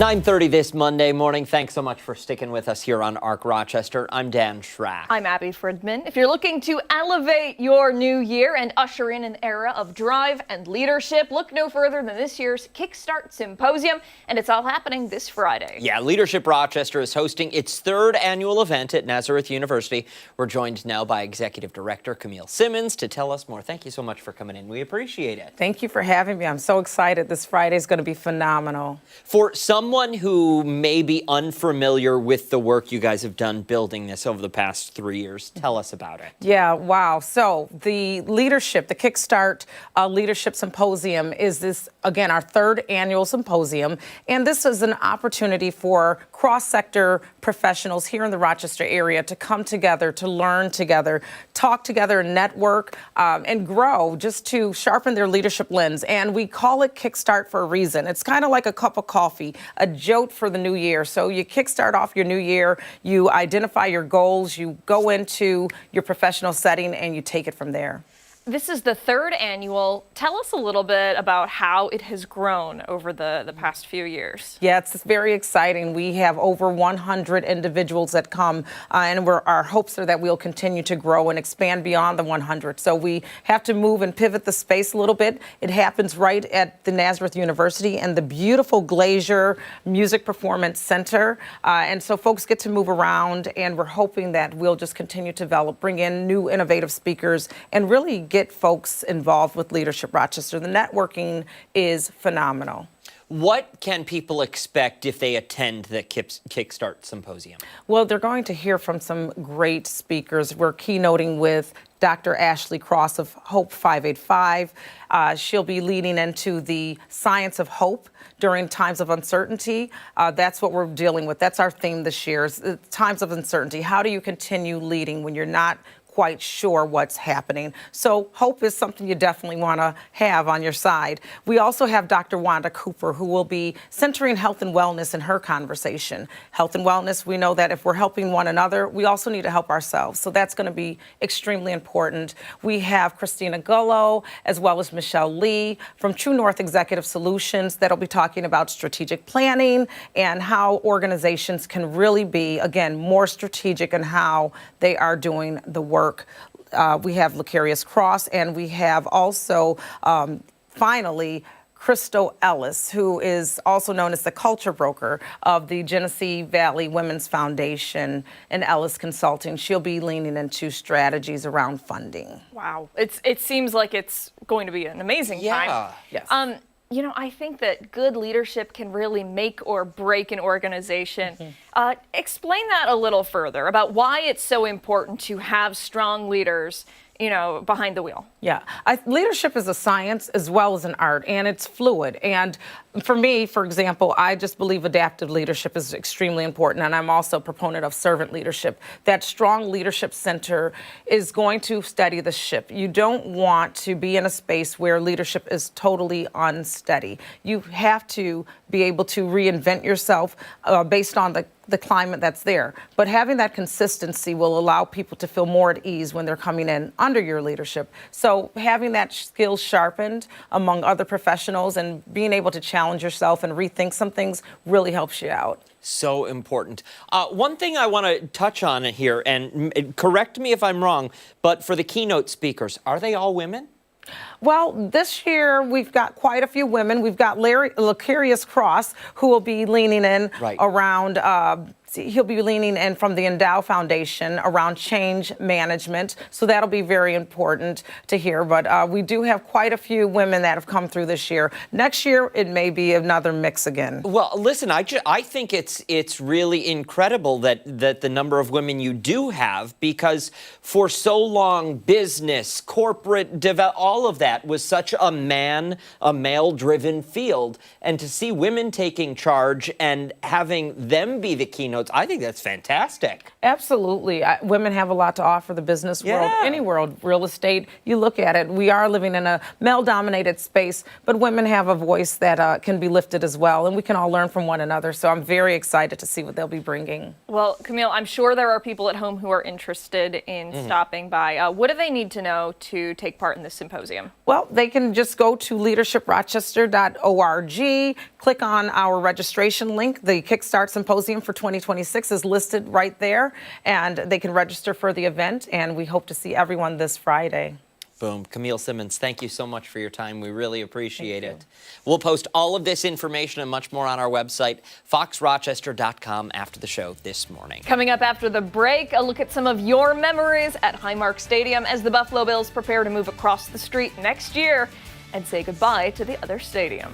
9:30 this Monday morning. Thanks so much for sticking with us here on ARC Rochester. I'm Dan Schrack. I'm Abby Fridman. If you're looking to elevate your new year and usher in an era of drive and leadership, look no further than this year's Kickstart Symposium, and it's all happening this Friday. Yeah, Leadership Rochester is hosting its third annual event at Nazareth University. We're joined now by Executive Director Camille Simmons to tell us more. Thank you so much for coming in. We appreciate it. Thank you for having me. I'm so excited. This Friday is going to be phenomenal. For someone who may be unfamiliar with the work you guys have done building this over the past 3 years, tell us about it. Yeah, wow. So the Kickstart Leadership Symposium is this, again, our third annual symposium. And this is an opportunity for cross-sector professionals here in the Rochester area to come together, to learn together, talk together, network, and grow, just to sharpen their leadership lens. And we call it Kickstart for a reason. It's kind of like a cup of coffee, a jolt for the new year. So you kickstart off your new year, you identify your goals, you go into your professional setting, and you take it from there. This is the third annual. Tell us a little bit about how it has grown over the past few years. Yeah, it's very exciting. We have over 100 individuals that come, and our hopes are that we'll continue to grow and expand beyond the 100. So we have to move and pivot the space a little bit. It happens right at the Nazareth University and the beautiful Glacier Music Performance Center. And so folks get to move around, and we're hoping that we'll just continue to develop, bring in new innovative speakers, and really get folks involved with Leadership Rochester. The networking is phenomenal. What can people expect if they attend the Kickstart Symposium? Well, they're going to hear from some great speakers. We're keynoting with Dr. Ashley Cross of Hope 585. She'll be leading into the science of hope during times of uncertainty. That's what we're dealing with. That's our theme this year, is times of uncertainty. How do you continue leading when you're not quite sure what's happening? So hope is something you definitely want to have on your side. We also have Dr. Wanda Cooper, who will be centering health and wellness in her conversation. Health and wellness, we know that if we're helping one another, we also need to help ourselves. So that's going to be extremely important. We have Christina Gullo, as well as Michelle Lee from True North Executive Solutions, that'll be talking about strategic planning and how organizations can really be, again, more strategic in how they are doing the work. We have Lacarius Cross, and we have also, finally, Crystal Ellis, who is also known as the culture broker of the Genesee Valley Women's Foundation and Ellis Consulting. She'll be leaning into strategies around funding. Wow. It seems like it's going to be an amazing time. Yes. You know, I think that good leadership can really make or break an organization. Explain that a little further about why it's so important to have strong leaders, you know, behind the wheel. Yeah, leadership is a science as well as an art, and it's fluid. And for me, for example, I just believe adaptive leadership is extremely important, and I'm also a proponent of servant leadership. That strong leadership center is going to steady the ship. You don't want to be in a space where leadership is totally unsteady. You have to be able to reinvent yourself based on the climate that's there. But having that consistency will allow people to feel more at ease when they're coming in under your leadership. So having that skill sharpened among other professionals and being able to challenge yourself and rethink some things really helps you out. So important. One thing I want to touch on here, and correct me if I'm wrong, but for the keynote speakers, are they all women? Well, this year we've got quite a few women. We've got Lacarius Cross, who will be leaning in around he'll be leaning in from the Endow Foundation around change management. So that'll be very important to hear. But we do have quite a few women that have come through this year. Next year, it may be another mix again. Well, listen, I think it's really incredible that the number of women you do have, because for so long, business, corporate, all of that was such a male-driven field. And to see women taking charge and having them be the keynote notes. I think that's fantastic. Absolutely. Women have a lot to offer the business world, any world, real estate. You look at it, we are living in a male-dominated space, but women have a voice that can be lifted as well, and we can all learn from one another. So I'm very excited to see what they'll be bringing. Well, Camille, I'm sure there are people at home who are interested in stopping by. What do they need to know to take part in this symposium? Well, they can just go to leadershiprochester.org, click on our registration link. The Kickstart Symposium for 2026 is listed right there, and they can register for the event, and we hope to see everyone this Friday. Boom. Camille Simmons, thank you so much for your time. We really appreciate it. We'll post all of this information and much more on our website, foxrochester.com, after the show this morning. Coming up after the break, a look at some of your memories at Highmark Stadium as the Buffalo Bills prepare to move across the street next year and say goodbye to the other stadium.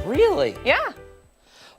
Really? Yeah.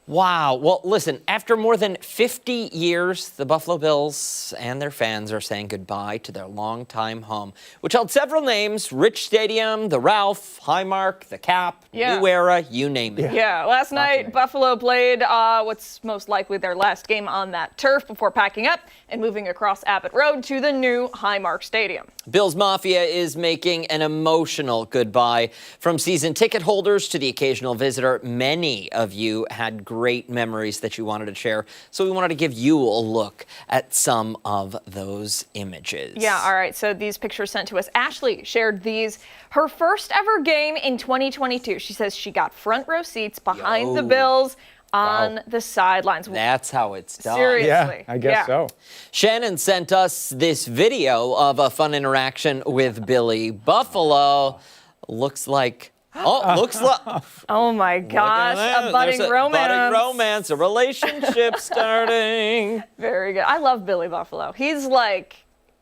Wow. Well, listen, after more than 50 years, the Buffalo Bills and their fans are saying goodbye to their longtime home, which held several names: Rich Stadium, the Ralph, Highmark, the Cap, New Era, you name it. Yeah, last night Buffalo played what's most likely their last game on that turf before packing up and moving across Abbott Road to the new Highmark Stadium. Bills Mafia is making an emotional goodbye. From season ticket holders to the occasional visitor, many of you had great memories that you wanted to share, so we wanted to give you a look at some of those images. Yeah, all right, so these pictures sent to us. Ashley shared these. Her first ever game in 2022. She says she got front row seats behind the Bills on the sidelines. That's how it's done. Seriously. Yeah, I guess so. Shannon sent us this video of a fun interaction with Billy Buffalo. looks like. Looks like. Oh my gosh, a budding romance. Budding romance, a relationship starting. Very good. I love Billy Buffalo. He's like,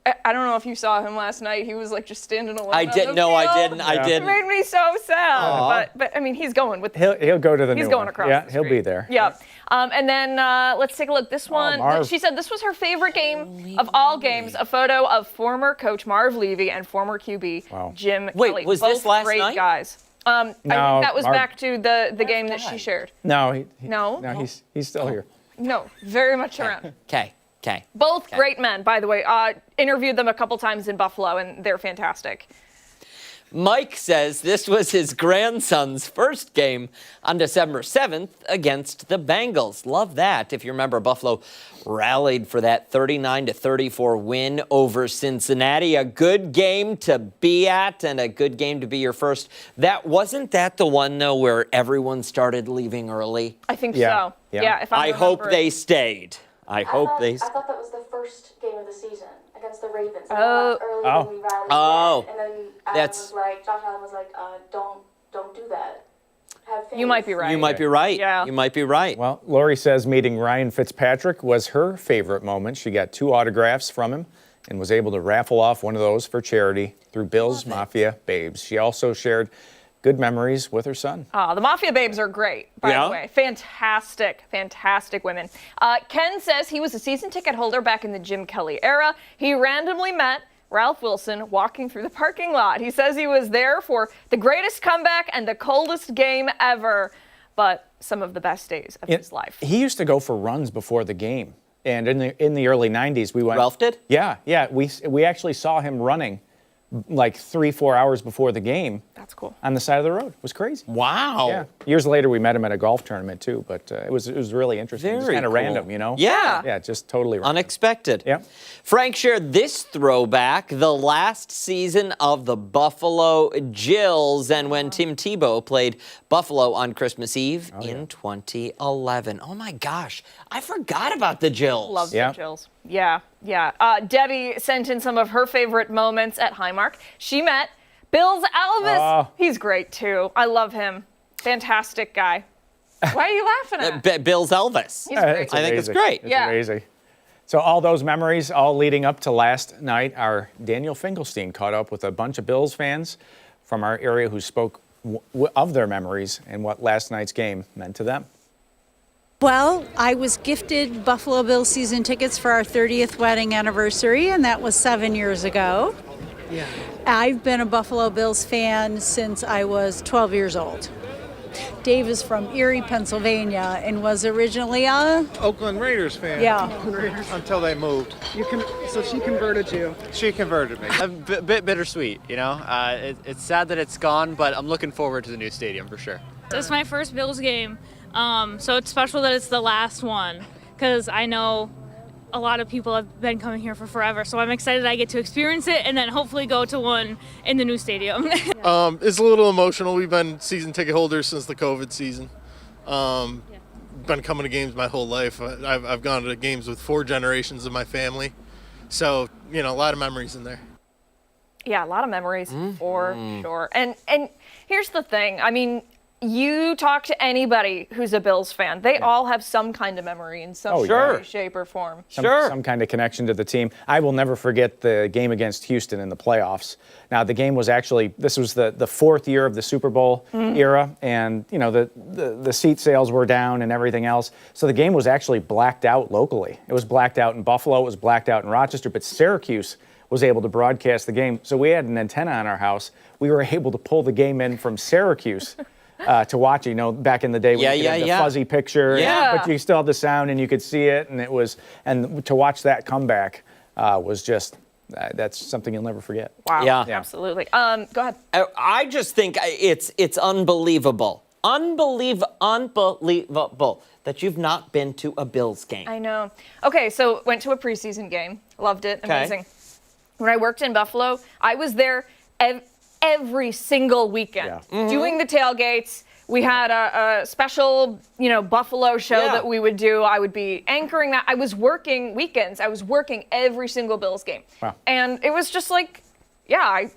I don't know if you saw him last night. He was like just standing alone. I didn't. No, I didn't. I didn't. It made me so sad. But I mean, he's going with. He'll go to the. He's new going one. across. Yeah, the he'll street. be there. Yeah. And then let's take a look. This one, Marv. she said this was her favorite game of all games. A photo of former coach Marv Levy and former QB Jim Kelly. Was Both this last great night? guys. I think No, that was Marv- back to the game that she shared. No, No? he's still here. No, very much around. Okay. Both great men, by the way. Interviewed them a couple times in Buffalo, and they're fantastic. Mike says this was his grandson's first game on December 7th against the Bengals. Love that. If you remember, Buffalo rallied for that 39-34 win over Cincinnati. A good game to be at and a good game to be your first. Wasn't that the one, though, where everyone started leaving early? I think so. Yeah, if I hope remember they it. stayed. I hope they. I thought that was the first game of the season against the Ravens. Oh. Early Oh. when we rallied Oh. again, and then Josh Allen was like, don't do that. Have faith. You might be right. You might be right. Yeah. You might be right. Well, Lori says meeting Ryan Fitzpatrick was her favorite moment. She got 2 autographs from him and was able to raffle off one of those for charity through Bill's Mafia Babes. She also shared good memories with her son. The Mafia Babes are great, by the way. Fantastic women. Ken says he was a season ticket holder back in the Jim Kelly era. He randomly met Ralph Wilson walking through the parking lot. He says he was there for the greatest comeback and the coldest game ever, but some of the best days of his life. He used to go for runs before the game. And in the early 90s, we went. Ralph did? Yeah. We actually saw him running like 3-4 hours before the game. That's cool. On the side of the road. It was crazy. Wow. Yeah. Years later, we met him at a golf tournament too, but it was really interesting. Just Very kind of cool. random, you know? Yeah. Yeah, just totally random. Unexpected. Yeah. Frank shared this throwback, the last season of the Buffalo Gills, and when Tim Tebow played Buffalo on Christmas Eve in 2011. Oh my gosh, I forgot about the Gills. Love the Gills. Yeah. Debbie sent in some of her favorite moments at Highmark. She met Bill's Elvis. Oh. He's great too. I love him. Fantastic guy. Why are you laughing at? Bill's Elvis. He's great. I think it's great. It's amazing. So all those memories, all leading up to last night, our Daniel Finkelstein caught up with a bunch of Bills fans from our area who spoke of their memories and what last night's game meant to them. Well, I was gifted Buffalo Bills season tickets for our 30th wedding anniversary, and that was 7 years ago. Yeah. I've been a Buffalo Bills fan since I was 12 years old. Dave is from Erie, Pennsylvania, and was originally a Oakland Raiders fan. Yeah. Oakland Raiders. Until they moved. So she converted you. She converted me. A bit bittersweet, you know. It's sad that it's gone, but I'm looking forward to the new stadium for sure. It's my first Bills game, so it's special that it's the last one because I know a lot of people have been coming here for forever. So I'm excited I get to experience it and then hopefully go to one in the new stadium. It's a little emotional. We've been season ticket holders since the COVID season. Been coming to games my whole life. I've gone to games with 4 generations of my family. So, a lot of memories in there. Yeah, a lot of memories for sure. And here's the thing. I mean, you talk to anybody who's a Bills fan, they all have some kind of memory in some way, shape, or form. Some kind of connection to the team. I will never forget the game against Houston in the playoffs. Now, the game was this was the 4th year of the Super Bowl era, and, the seat sales were down and everything else. So the game was actually blacked out locally. It was blacked out in Buffalo, it was blacked out in Rochester, but Syracuse was able to broadcast the game. So we had an antenna on our house. We were able to pull the game in from Syracuse. To watch it, back in the day when you could have the fuzzy picture, but you still had the sound and you could see it, and to watch that comeback was just that's something you'll never forget. Wow, yeah, absolutely. Go ahead. I just think it's unbelievable, unbelievable that you've not been to a Bills game. I know. Okay, so went to a preseason game, loved it, amazing. When I worked in Buffalo, I was there every single weekend doing the tailgates. We had a special, Buffalo show that we would do. I would be anchoring that. I was working weekends. I was working every single Bills game. Wow. And it was just like, I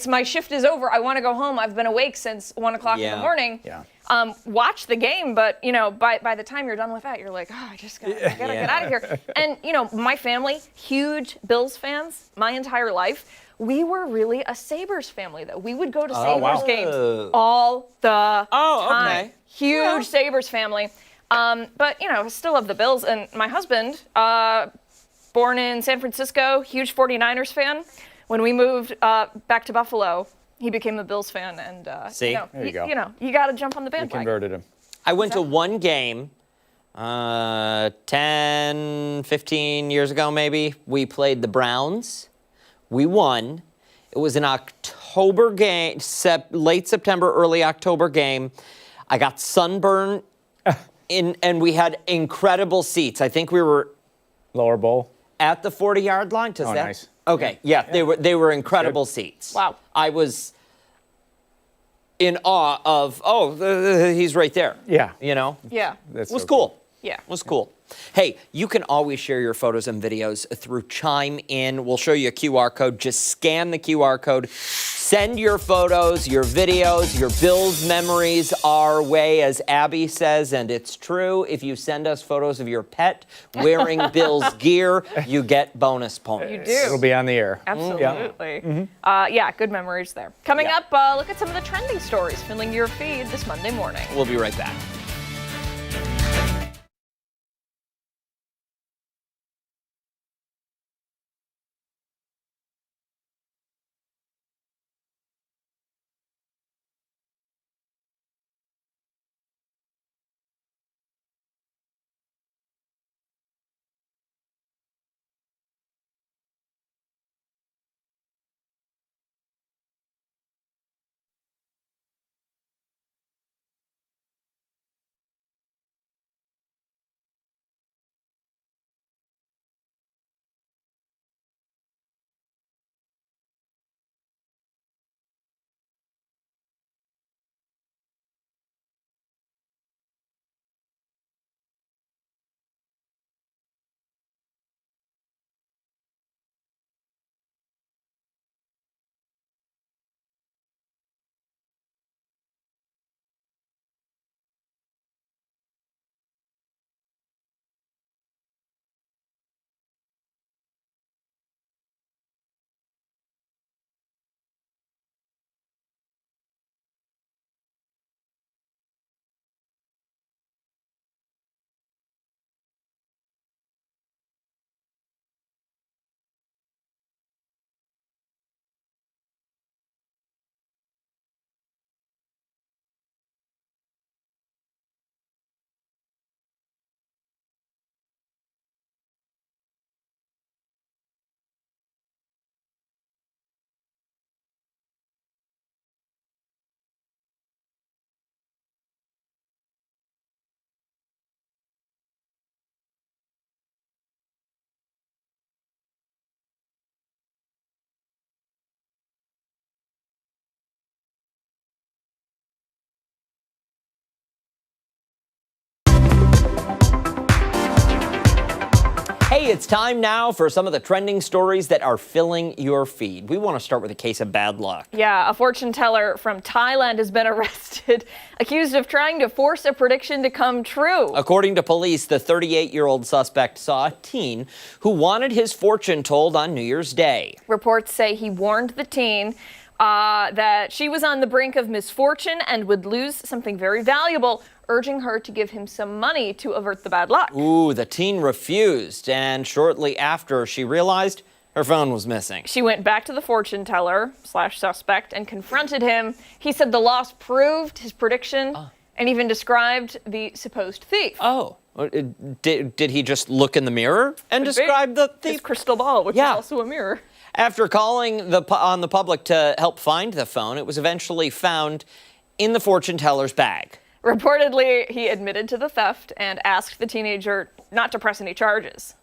my shift is over. I want to go home. I've been awake since 1 o'clock in the morning. Yeah. Watch the game, but by the time you're done with that, you're like, oh, I gotta get out of here. And my family, huge Bills fans, my entire life. We were really a Sabres family, though. We would go to Sabres games all the time. Okay. Huge Sabres family. But still love the Bills. And my husband, born in San Francisco, huge 49ers fan. When we moved back to Buffalo, he became a Bills fan, and there you go. You got to jump on the bandwagon. You converted him. I went to one game 10, 15 years ago, maybe. We played the Browns. We won. It was an October game, late September, early October game. I got sunburned, and we had incredible seats. I think we were lower bowl at the 40-yard line. Nice. Okay, yeah. They were incredible seats. Wow. I was in awe of, he's right there. Yeah. Yeah. It was cool. Yeah. It was cool. Hey, you can always share your photos and videos through Chime In. We'll show you a QR code. Just scan the QR code. Send your photos, your videos, your Bills memories our way, as Abby says, and it's true. If you send us photos of your pet wearing Bills gear, you get bonus points. You do. It'll be on the air. Absolutely. Good memories there. Coming up, look at some of the trending stories filling your feed this Monday morning. We'll be right back. Hey, it's time now for some of the trending stories that are filling your feed. We want to start with a case of bad luck. Yeah, a fortune teller from Thailand has been arrested, accused of trying to force a prediction to come true. According to police, the 38-year-old suspect saw a teen who wanted his fortune told on New Year's Day. Reports say he warned the teen that she was on the brink of misfortune and would lose something very valuable, urging her to give him some money to avert the bad luck. Ooh, the teen refused, and shortly after, she realized her phone was missing. She went back to the fortune teller / suspect and confronted him. He said the loss proved his prediction and even described the supposed thief. Oh, did he just look in the mirror and describe the thief? His crystal ball, which is also a mirror. After calling on the public to help find the phone, it was eventually found in the fortune teller's bag. Reportedly, he admitted to the theft and asked the teenager not to press any charges.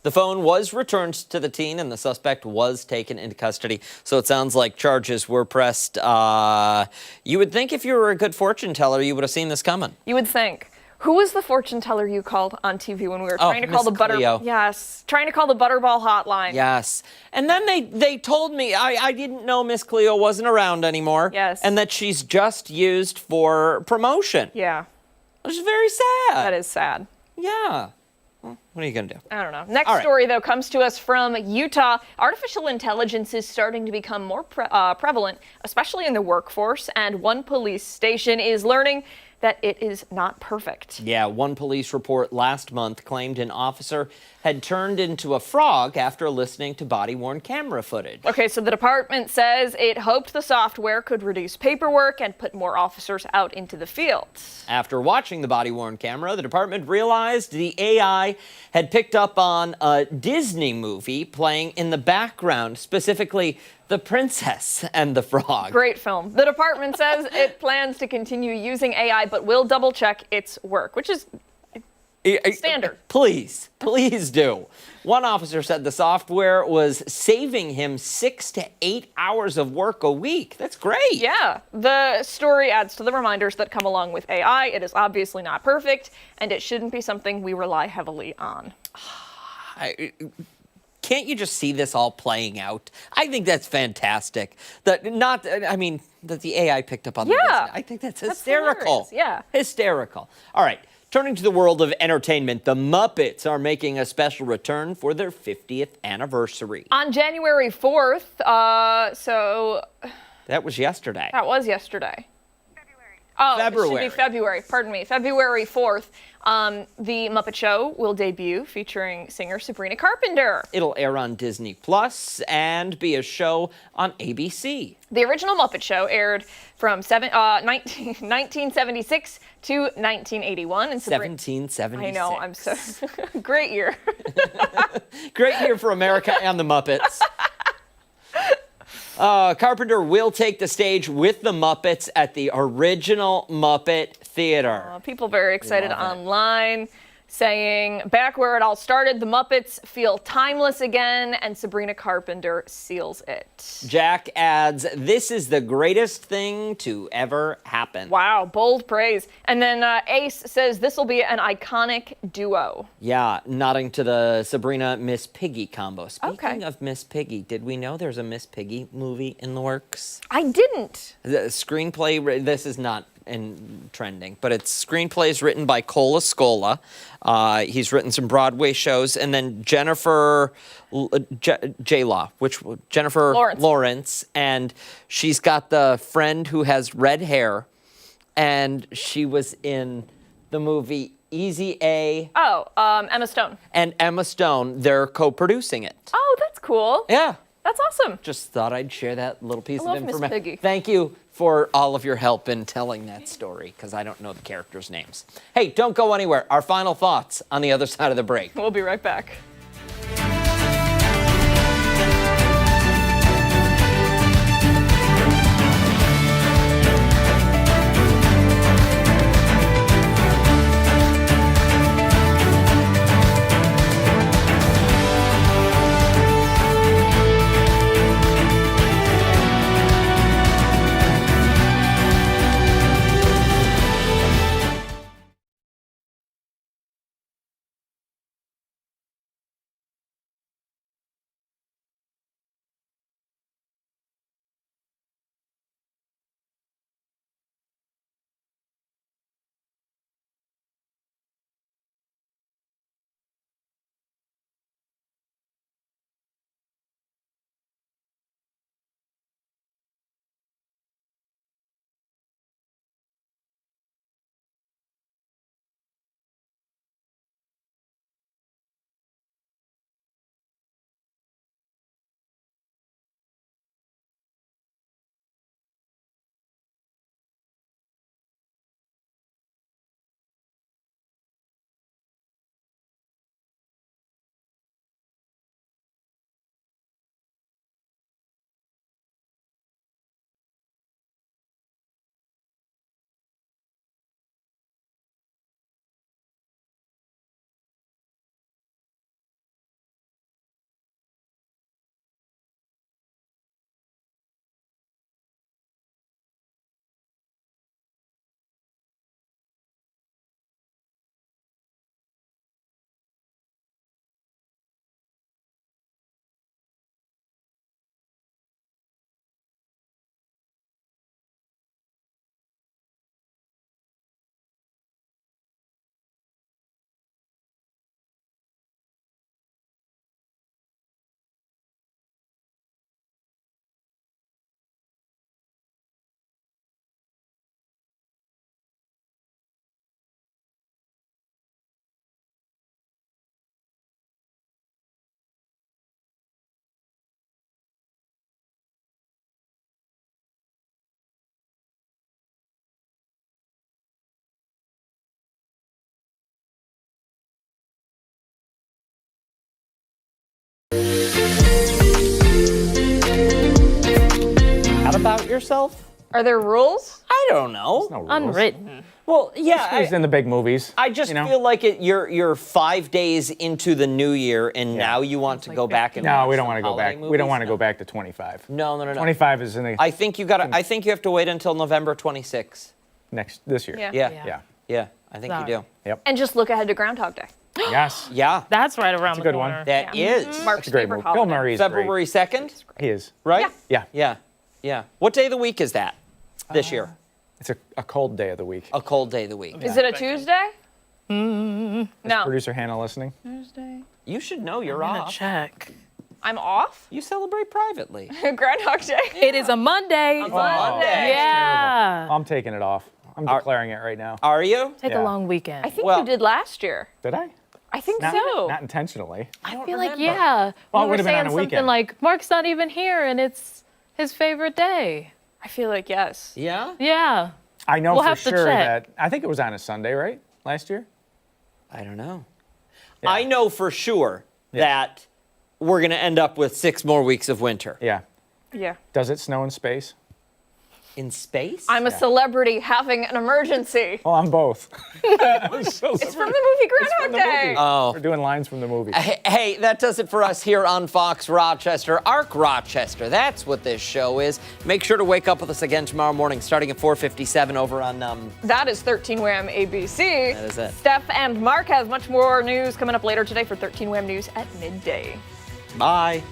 The phone was returned to the teen and the suspect was taken into custody. So it sounds like charges were pressed. You would think if you were a good fortune teller, you would have seen this coming. You would think. Who was the fortune teller you called on TV when we were trying to call Miss the Cleo. Yes, trying to call the Butterball hotline. Yes. And then they told me, I didn't know Miss Cleo wasn't around anymore. Yes. And that she's just used for promotion. Yeah. Which is very sad. That is sad. Yeah. Well, what are you going to do? I don't know. Next All right. story, though, comes to us from Utah. Artificial intelligence is starting to become more prevalent, especially in the workforce, and one police station is learning that it is not perfect. Yeah, one police report last month claimed an officer had turned into a frog after listening to body-worn camera footage. Okay, so the department says it hoped the software could reduce paperwork and put more officers out into the field. After watching the body-worn camera, the department realized the AI had picked up on a Disney movie playing in the background, specifically The Princess and the Frog. Great film. The department says it plans to continue using AI, but will double-check its work, which is standard. Please do. One officer said the software was saving him 6 to 8 hours of work a week. That's great. Yeah. The story adds to the reminders that come along with AI. It is obviously not perfect, and it shouldn't be something we rely heavily on. Can't you just see this all playing out? I think that's fantastic. That the AI picked up on the business. I think that's hysterical. Yeah. Hysterical. All right. Turning to the world of entertainment, the Muppets are making a special return for their 50th anniversary. On January 4th, so... That was yesterday. That was yesterday. Oh, February. It should be February. Pardon me. February 4th. The Muppet Show will debut featuring singer Sabrina Carpenter. It'll air on Disney Plus and be a show on ABC. The original Muppet Show aired from 1976 to 1981. And 1776. I know, I'm so... Great year. Great year for America and the Muppets. Carpenter will take the stage with the Muppets at the original Muppet Theater. People very excited online, saying, back where it all started, the Muppets feel timeless again, and Sabrina Carpenter seals it. Jack adds, this is the greatest thing to ever happen. Wow, bold praise. And then Ace says this will be an iconic duo. Yeah, nodding to the Sabrina-Miss Piggy combo. Speaking of Miss Piggy, did we know there's a Miss Piggy movie in the works? I didn't. The screenplay, this is not in trending, but it's screenplays written by Cole Escola. He's written some Broadway shows, and then Jennifer Lawrence, and she's got the friend who has red hair, and she was in the movie Easy A. Emma Stone. And Emma Stone, they're co-producing it. Oh, that's cool. Yeah. That's awesome. Just thought I'd share that little piece of love Miss information. Piggy. Thank you for all of your help in telling that story, because I don't know the characters' names. Hey, don't go anywhere. Our final thoughts on the other side of the break. We'll be right back. yourself? Are there rules? I don't know. No rules. Unwritten. Well, yeah. Squeezed in the big movies. I just feel like you're 5 days into the new year, and now you want to go back and No, we watch don't want to go back. movies? We don't want to go back to 25. No. 25 is in the I think you have to wait until November 26th. this year. Yeah. I think you do. Yep. And just look ahead to Groundhog Day. Yes. Yeah. That's right around That's a the good corner. one. That is. Mark's That's a great favorite movie. holiday. Bill Murray's February 2nd, He is. right? Yeah. Yeah. What day of the week is that this year? It's a cold day of the week. A cold day of the week. Is it a Tuesday? Is No. producer Hannah listening? Tuesday. You should know you're I'm gonna off. check. I'm off? You celebrate privately. Groundhog Day. It is a Monday. Monday. Yeah. I'm taking it off. I'm declaring it right now. Are you? Take a long weekend. I think Well- you did last year. Did I? I think Not, so. not intentionally. I feel like, yeah. Well, it we were would've been saying on a something weekend. like, Mark's not even here and it's his favorite day. I feel like yes. Yeah? Yeah. I know We'll for have to sure check. that I think it was on a Sunday, right? Last year? I don't know. Yeah. I know for sure that we're going to end up with 6 more weeks of winter. Yeah. Yeah. Does it snow in space? In space? I'm a celebrity having an emergency. Well, I'm both. It's from the movie Groundhog Day. Oh. We're doing lines from the movie. Hey, that does it for us here on Fox Rochester. Arc Rochester, that's what this show is. Make sure to wake up with us again tomorrow morning starting at 4:57 over on... That is 13 Wham ABC. That is it. Steph and Mark have much more news coming up later today for 13 Wham News at midday. Bye.